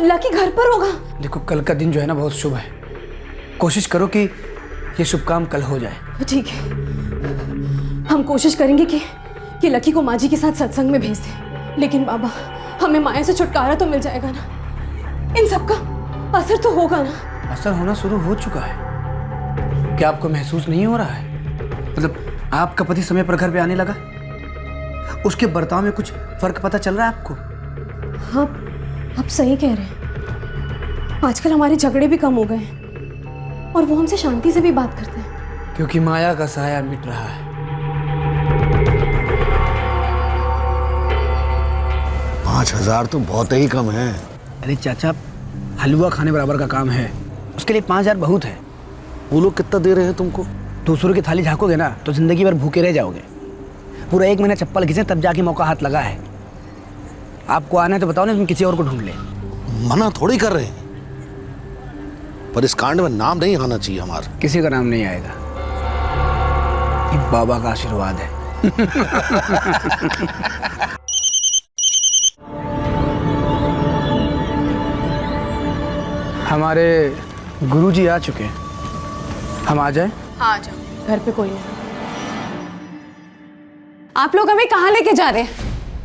लकी घर पर होगा। देखो, कल का दिन जो है ना बहुत शुभ है। कोशिश करो कि ये शुभ काम कल हो जाए। ठीक है, हम कोशिश करेंगे कि लकी को माँ जी के साथ सत्संग में भेज दें। लेकिन बाबा, हमें माया से छुटकारा तो मिल जाएगा ना? इन सब का असर तो होगा ना? असर होना शुरू हो चुका है। क्या आपको महसूस नहीं हो रहा है? मतलब आपका पति समय पर घर पे आने लगा, उसके बर्ताव में कुछ फर्क पता चल रहा है आपको? हाँ, आप सही कह रहे हैं। आजकल हमारे झगड़े भी कम हो गए हैं और वो हमसे शांति से भी बात करते हैं। क्योंकि माया का साया मिट रहा है। 5,000 तो बहुत ही कम है। अरे चाचा, हलवा खाने बराबर का काम है, उसके लिए 5,000 बहुत है। वो लोग कितना दे रहे हैं तुमको? दूसरों की थाली झाँकोगे ना तो जिंदगी भर भूखे रह जाओगे। पूरा 1 महीना चप्पल घिसे तब जाके मौका हाथ लगा है। आपको आना है तो बताओ ना, तुम किसी और को ढूंढ ले। मना थोड़ी कर रहे हैं, पर इस कांड में नाम नहीं आना चाहिए हमारा। किसी का नाम नहीं आएगा, ये बाबा का आशीर्वाद है। हमारे गुरुजी आ चुके हैं, हम आ जाएं? हाँ, आ जाओ। घर पे कोई नहीं। आप लोग हमें कहाँ लेके जा रहे हैं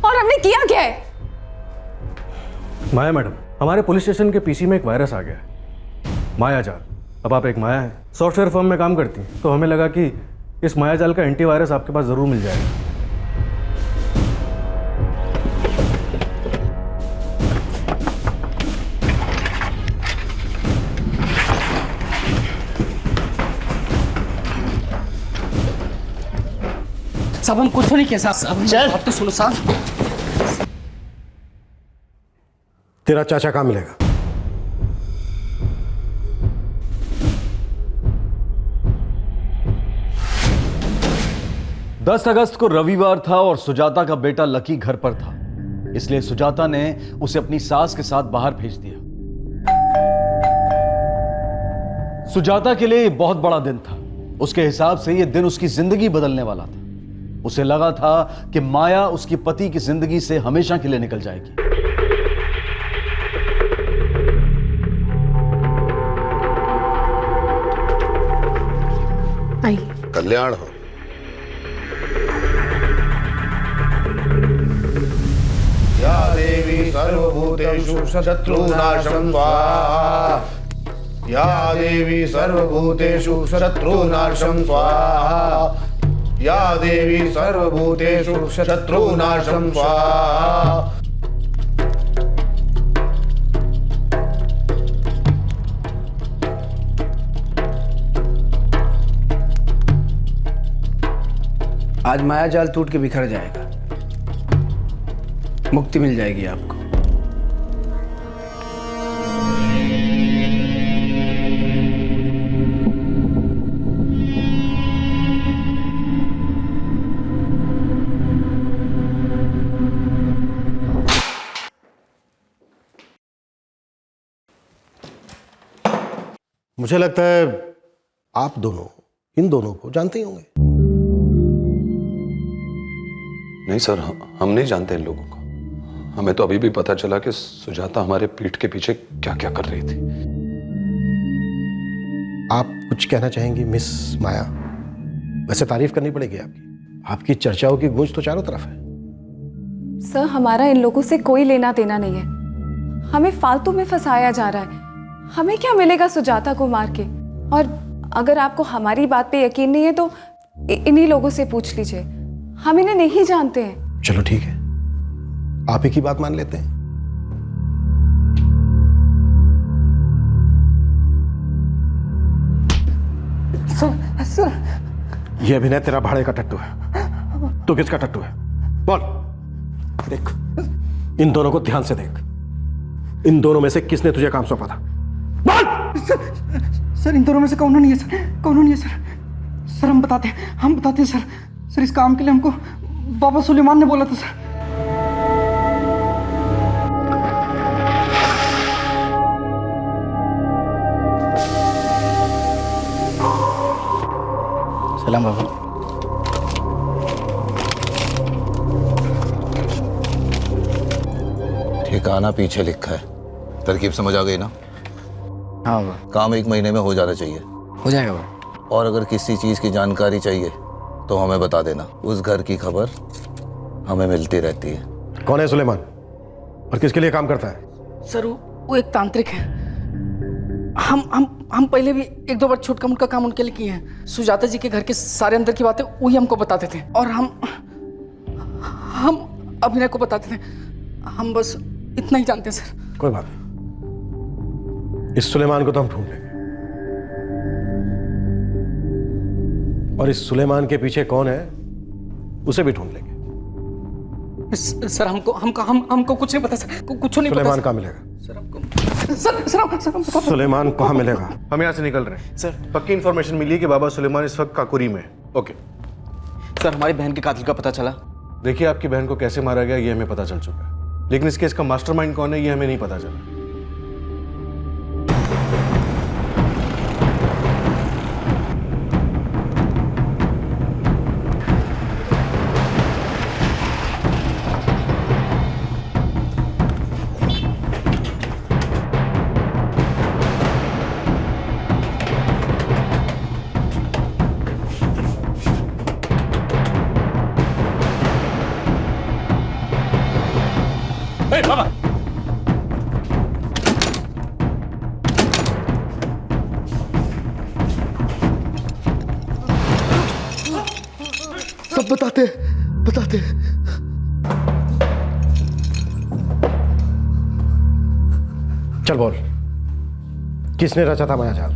और हमने किया क्या है? माया मैडम, हमारे पुलिस स्टेशन के पीसी में एक वायरस आ गया है, मायाजाल। अब आप एक माया है, सॉफ्टवेयर फर्म में काम करती हैं, तो हमें लगा कि इस मायाजाल का एंटीवायरस आपके पास ज़रूर मिल जाएगा। साहब, हम कुछ नहीं किया साहब। चल, अब तो सुनो साहब। तेरा चाचा कहाँ मिलेगा? दस अगस्त को रविवार था और सुजाता का बेटा लकी घर पर था, इसलिए सुजाता ने उसे अपनी सास के साथ बाहर भेज दिया। सुजाता के लिए यह बहुत बड़ा दिन था। उसके हिसाब से यह दिन उसकी जिंदगी बदलने वाला था। उसे लगा था कि माया उसकी पति की जिंदगी से हमेशा के लिए निकल जाएगी। आई। कल्याण हो। या देवी सर्वभूतेषु शत्रुनाशं स्वाहा। या देवी सर्वभूतेषु शत्रुनाशं स्वाहा। या देवी सर्वभूतेषु शत्रुनाशं स्वाहा। आज मायाजाल टूट के बिखर जाएगा, मुक्ति मिल जाएगी आपको। मुझे लगता है आप दोनों इन दोनों को जानते ही होंगे। नहीं सर, हम नहीं जानते इन लोगों को। हमें तो अभी भी पता चला कि सुजाता हमारे पीठ के पीछे क्या क्या कर रही थी। आप कुछ कहना चाहेंगी मिस माया? वैसे तारीफ करनी पड़ेगी आपकी चर्चाओं की गूंज तो चारों तरफ है। सर, हमारा इन लोगों से कोई लेना देना नहीं है। हमें फालतू में फंसाया जा रहा है। हमें क्या मिलेगा सुजाता को मार के? और अगर आपको हमारी बात पे यकीन नहीं है तो इन्हीं लोगों से पूछ लीजिए, हम इन्हें नहीं जानते हैं। चलो ठीक है, आप ही की बात मान लेते हैं। सर, ये अभिनय तेरा भाड़े का टट्टू है। तू किसका टट्टू है? बोल। देख, इन दोनों को ध्यान से देख। इन दोनों में से किसने तुझे काम सौंपा था? सर, इन दोनों में से कौन नहीं है सर, कौन नहीं है सर। सर, हम बताते हैं सर। सर, इस काम के लिए हमको बाबा सुलेमान ने बोला था सर। सलाम बाबा। ठिकाना पीछे लिखा है, तरकीब समझ आ गई ना? हाँ बाबा। काम 1 महीने में हो जाना चाहिए। हो जाएगा बाबा। और अगर किसी चीज़ की जानकारी चाहिए तो हमें बता देना। उस घर की खबर हमें मिलती रहती है। कौन है सुलेमान और किसके लिए काम करता है? सर वो एक तांत्रिक है। हम पहले भी 1-2 बार छोटका मोटका काम उनके लिए किए हैं। सुजाता जी के घर के सारे अंदर की बातें वही हमको बताते थे और हम अभिनय को बताते थे। हम बस इतना ही जानते हैं सर। कोई बात नहीं, इस सुलेमान को तो हम ढूंढ लेंगे। और इस सुलेमान के पीछे कौन है उसे भी ढूंढ लेंगे। सर हमको कुछ नहीं पता सर, कुछ नहीं पता। सुलेमान कहाँ मिलेगा? सर हमको सुलेमान कहाँ मिलेगा? हम यहाँ से निकल रहे हैं सर। पक्की इन्फॉर्मेशन मिली कि बाबा सुलेमान इस वक्त काकुरी में है। ओके सर, हमारी बहन के कातिल का पता चला। देखिए, आपकी बहन को कैसे मारा गया ये हमें पता चल चुका है, लेकिन इस केस का मास्टरमाइंड कौन है ये हमें नहीं पता चला। सब बताते। चल बोल, किसने रचा था मायाजाल?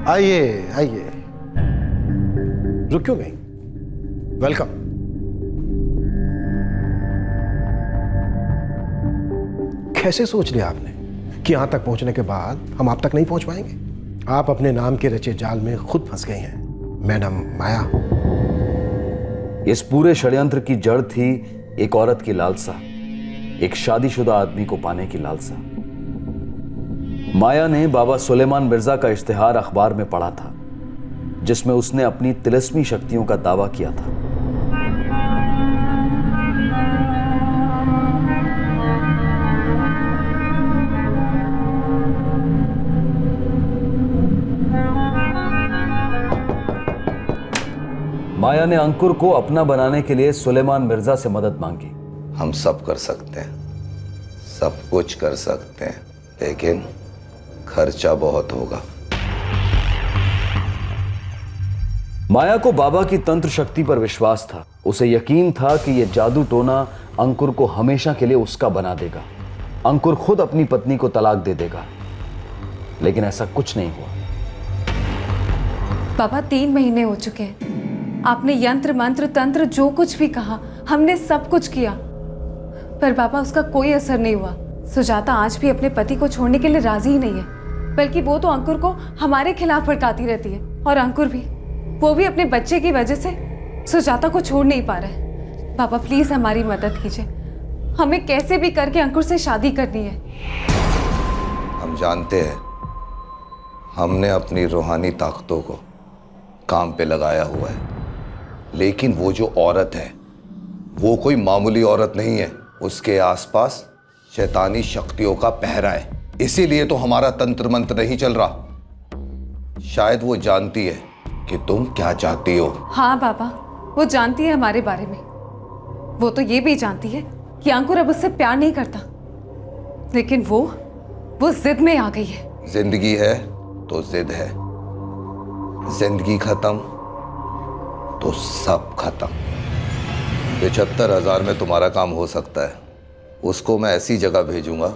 आइए, रुक क्यों गई? वेलकम। कैसे सोच लिया आपने कि यहां तक पहुंचने के बाद हम आप तक नहीं पहुंच पाएंगे? आप अपने नाम के रचे जाल में खुद फंस गई हैं, मैडम माया। इस पूरे षड्यंत्र की जड़ थी एक औरत की लालसा, एक शादीशुदा आदमी को पाने की लालसा। माया ने बाबा सुलेमान मिर्जा का इश्तिहार अखबार में पढ़ा था, जिसमें उसने अपनी तिलिस्मी शक्तियों का दावा किया था। माया ने अंकुर को अपना बनाने के लिए सुलेमान मिर्जा से मदद मांगी। हम सब कर सकते हैं, सब कुछ कर सकते हैं, लेकिन खर्चा बहुत होगा। माया को बाबा की तंत्र शक्ति पर विश्वास था। उसे यकीन था कि यह जादू टोना अंकुर को हमेशा के लिए उसका बना देगा। अंकुर खुद अपनी पत्नी को तलाक दे देगा, लेकिन ऐसा कुछ नहीं हुआ। बाबा 3 महीने हो चुके हैं। आपने यंत्र मंत्र तंत्र जो कुछ भी कहा, हमने सब कुछ किया, पर बाबा उसका कोई असर नहीं हुआ। सुजाता आज भी अपने पति को छोड़ने के लिए राजी ही नहीं है, बल्कि वो तो अंकुर को हमारे खिलाफ भड़काती रहती है। और अंकुर भी, वो भी अपने बच्चे की वजह से सुजाता को छोड़ नहीं पा रहा है। बाबा प्लीज हमारी मदद कीजिए, हमें कैसे भी करके अंकुर से शादी करनी है। हम जानते हैं हमने अपनी रूहानी ताकतों को काम पे लगाया हुआ है, लेकिन वो जो औरत है वो कोई मामूली औरत नहीं है। उसके आसपास शैतानी शक्तियों का पहरा है, इसीलिए तो हमारा तंत्र मंत्र नहीं चल रहा। शायद वो जानती है कि तुम क्या चाहती हो। हाँ बाबा, वो जानती है हमारे बारे में। वो तो ये भी जानती है कि अंकुर अब उससे प्यार नहीं करता, लेकिन वो जिद में आ गई है। जिंदगी है तो जिद है, जिंदगी खत्म तो सब खत्म। 75,000 में तुम्हारा काम हो सकता है। उसको मैं ऐसी जगह भेजूंगा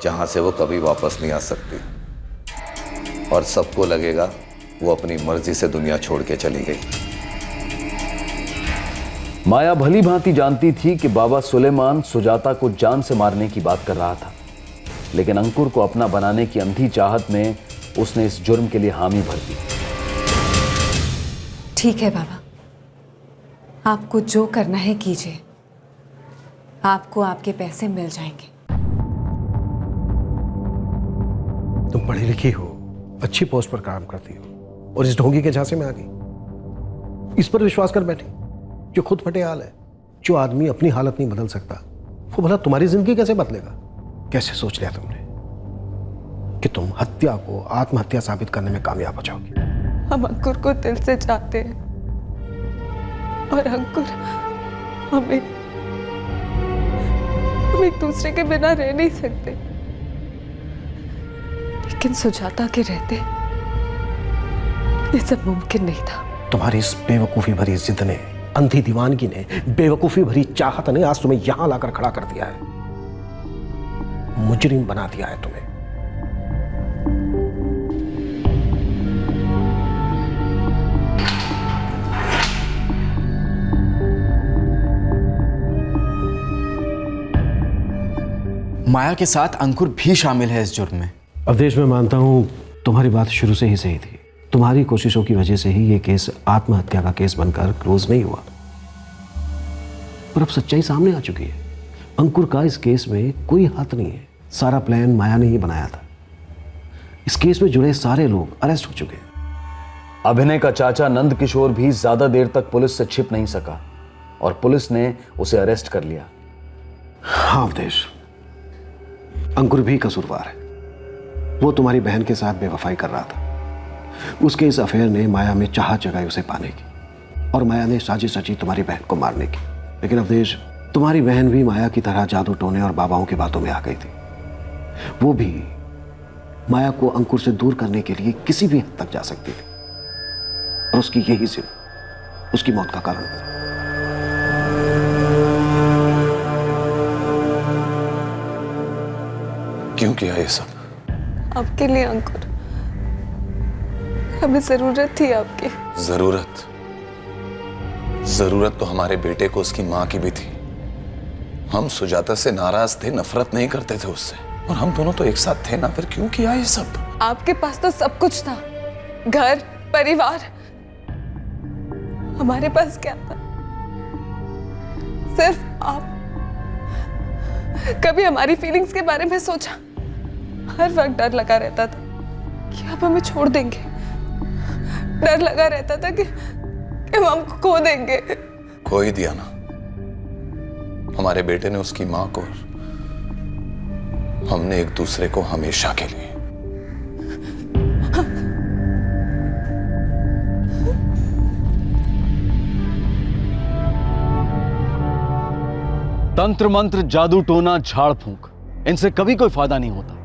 जहां से वो कभी वापस नहीं आ सकती, और सबको लगेगा वो अपनी मर्जी से दुनिया छोड़ के चली गई। माया भली भांति जानती थी कि बाबा सुलेमान सुजाता को जान से मारने की बात कर रहा था, लेकिन अंकुर को अपना बनाने की अंधी चाहत में उसने इस जुर्म के लिए हामी भर दी। ठीक है बाबा, आपको जो करना है कीजिए, आपको आपके पैसे मिल जाएंगे। तुम पढ़ी लिखी हो, अच्छी पोस्ट पर काम करती हो, और इस ढोंगी के झांसे में आ गई। इस पर विश्वास कर बैठी, जो खुद फटे हाल है। जो आदमी अपनी हालत नहीं बदल सकता, वो भला तुम्हारी जिंदगी कैसे बदलेगा? कैसे सोच लिया तुमने कि तुम हत्या को आत्महत्या साबित करने में कामयाब हो जाओगी? हम अंकुर को दिल से चाहते हैं, और अंकुर हम एक दूसरे के बिना रह नहीं सकते, लेकिन सुजाता के रहते ये सब मुमकिन नहीं था। तुम्हारी इस बेवकूफी भरी जिद ने, अंधी दीवानगी ने, बेवकूफी भरी चाहत ने आज तुम्हें यहां लाकर खड़ा कर दिया है, मुजरिम बना दिया है तुम्हें। माया के साथ अंकुर भी शामिल है इस जुर्म में। अवधेश, मैं मानता हूं तुम्हारी बात शुरू से ही सही थी। तुम्हारी कोशिशों की वजह से ही ये केस आत्महत्या का केस बनकर क्लोज नहीं हुआ, पर अब सच्चाई सामने आ चुकी है। अंकुर का इस केस में कोई हाथ नहीं है। सारा प्लान माया ने ही बनाया था। इस केस में जुड़े सारे लोग अरेस्ट हो चुके हैं। अभिनय का चाचा नंद किशोर भी ज्यादा देर तक पुलिस से छिप नहीं सका और पुलिस ने उसे अरेस्ट कर लिया। हाँ अवधेश, अंकुर भी कसूरवार है। वो तुम्हारी बहन के साथ बेवफाई कर रहा था। उसके इस अफेयर ने माया में चाहत जगाई उसे पाने की, और माया ने साजिश रची तुम्हारी बहन को मारने की। लेकिन अवधेश, तुम्हारी बहन भी माया की तरह जादू टोने और बाबाओं की बातों में आ गई थी। वो भी माया को अंकुर से दूर करने के लिए किसी भी हद तक जा सकती थी, और उसकी यही जिद उसकी मौत का कारण बना। क्यों किया ये सब? आपके लिए अंकुर, हमें जरूरत थी आपकी। जरूरत तो हमारे बेटे को उसकी माँ की भी थी। हम सुजाता से नाराज थे, नफरत नहीं करते थे उससे, और हम दोनों तो एक साथ थे ना। फिर क्यों किया ये सब? आपके पास तो सब कुछ था, घर, परिवार। हमारे पास क्या था? सिर्फ आप। कभी हमारी फीलिंग्स के बारे में सोचा? हर वक्त डर लगा रहता था कि आप हमें छोड़ देंगे। डर लगा रहता था कि हम हमको खो देंगे। खो ही दिया ना हमारे बेटे ने उसकी माँ को। हमने एक दूसरे को हमेशा के लिए। तंत्र मंत्र, जादू टोना, झाड़ फूंक, इनसे कभी कोई फायदा नहीं होता।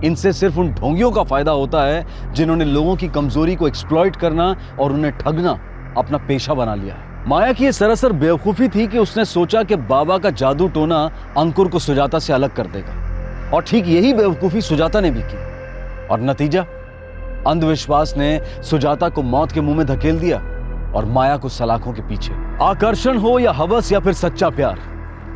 इनसे सिर्फ उन ढोंगियों का फायदा होता है जिन्होंने लोगों की कमजोरी को एक्सप्लॉइट करना और उन्हें ठगना अपना पेशा बना लिया है। माया की यह सरासर बेवकूफी थी कि उसने सोचा कि बाबा का जादू टोना अंकुर को सुजाता से अलग कर देगा, और ठीक यही बेवकूफी सुजाता ने भी की, और नतीजा अंधविश्वास ने सुजाता को मौत के मुंह में धकेल दिया और माया को सलाखों के पीछे। आकर्षण हो या हवस या फिर सच्चा प्यार,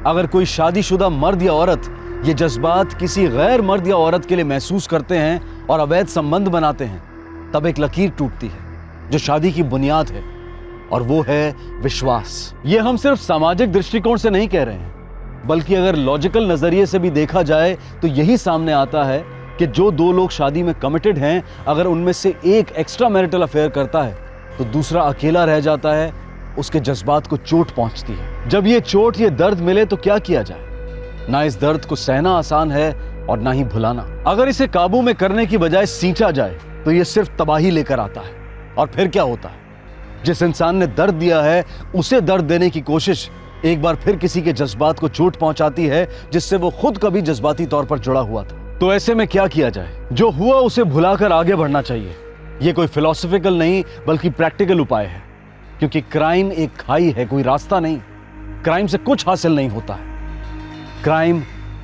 अगर कोई शादीशुदा मर्द या औरत ये जज्बात किसी गैर मर्द या औरत के लिए महसूस करते हैं और अवैध संबंध बनाते हैं, तब एक लकीर टूटती है जो शादी की बुनियाद है, और वो है विश्वास। ये हम सिर्फ सामाजिक दृष्टिकोण से नहीं कह रहे हैं, बल्कि अगर लॉजिकल नजरिए से भी देखा जाए तो यही सामने आता है कि जो दो लोग शादी में कमिटेड हैं, अगर उनमें से एक एक्स्ट्रा मैरिटल अफेयर करता है तो दूसरा अकेला रह जाता है। उसके जज्बात को चोट पहुंचती है। जब ये चोट, ये दर्द मिले तो क्या किया जाए? ना इस दर्द को सहना आसान है और ना ही भुलाना। अगर इसे काबू में करने की बजाय सींचा जाए तो ये सिर्फ तबाही लेकर आता है। और फिर क्या होता है? जिस इंसान ने दर्द दिया है उसे दर्द देने की कोशिश एक बार फिर किसी के जज्बात को चोट पहुंचाती है, जिससे वो खुद कभी जज्बाती तौर पर जुड़ा हुआ था। तो ऐसे में क्या किया जाए? जो हुआ उसे भुलाकर आगे बढ़ना चाहिए। ये कोई फिलॉसफिकल नहीं बल्कि प्रैक्टिकल उपाय है, क्योंकि क्राइम एक खाई है, कोई रास्ता नहीं। क्राइम से कुछ हासिल नहीं होता है। Crime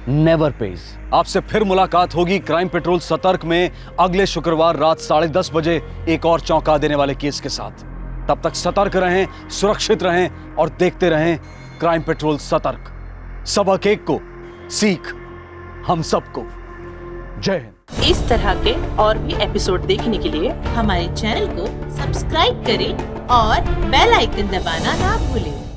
never page. आपसे फिर मुलाकात होगी क्राइम पेट्रोल सतर्क में अगले शुक्रवार रात 10:30 बजे एक और चौंका देने वाले केस के साथ। तब तक सतर्क रहें, सुरक्षित रहें और देखते रहें क्राइम पेट्रोल सतर्क। सबक एक को सीख हम सबको। जय हिंद। इस तरह के और भी एपिसोड देखने के लिए हमारे चैनल को सब्सक्राइब करें और बेल आइकन दबाना ना भूलें।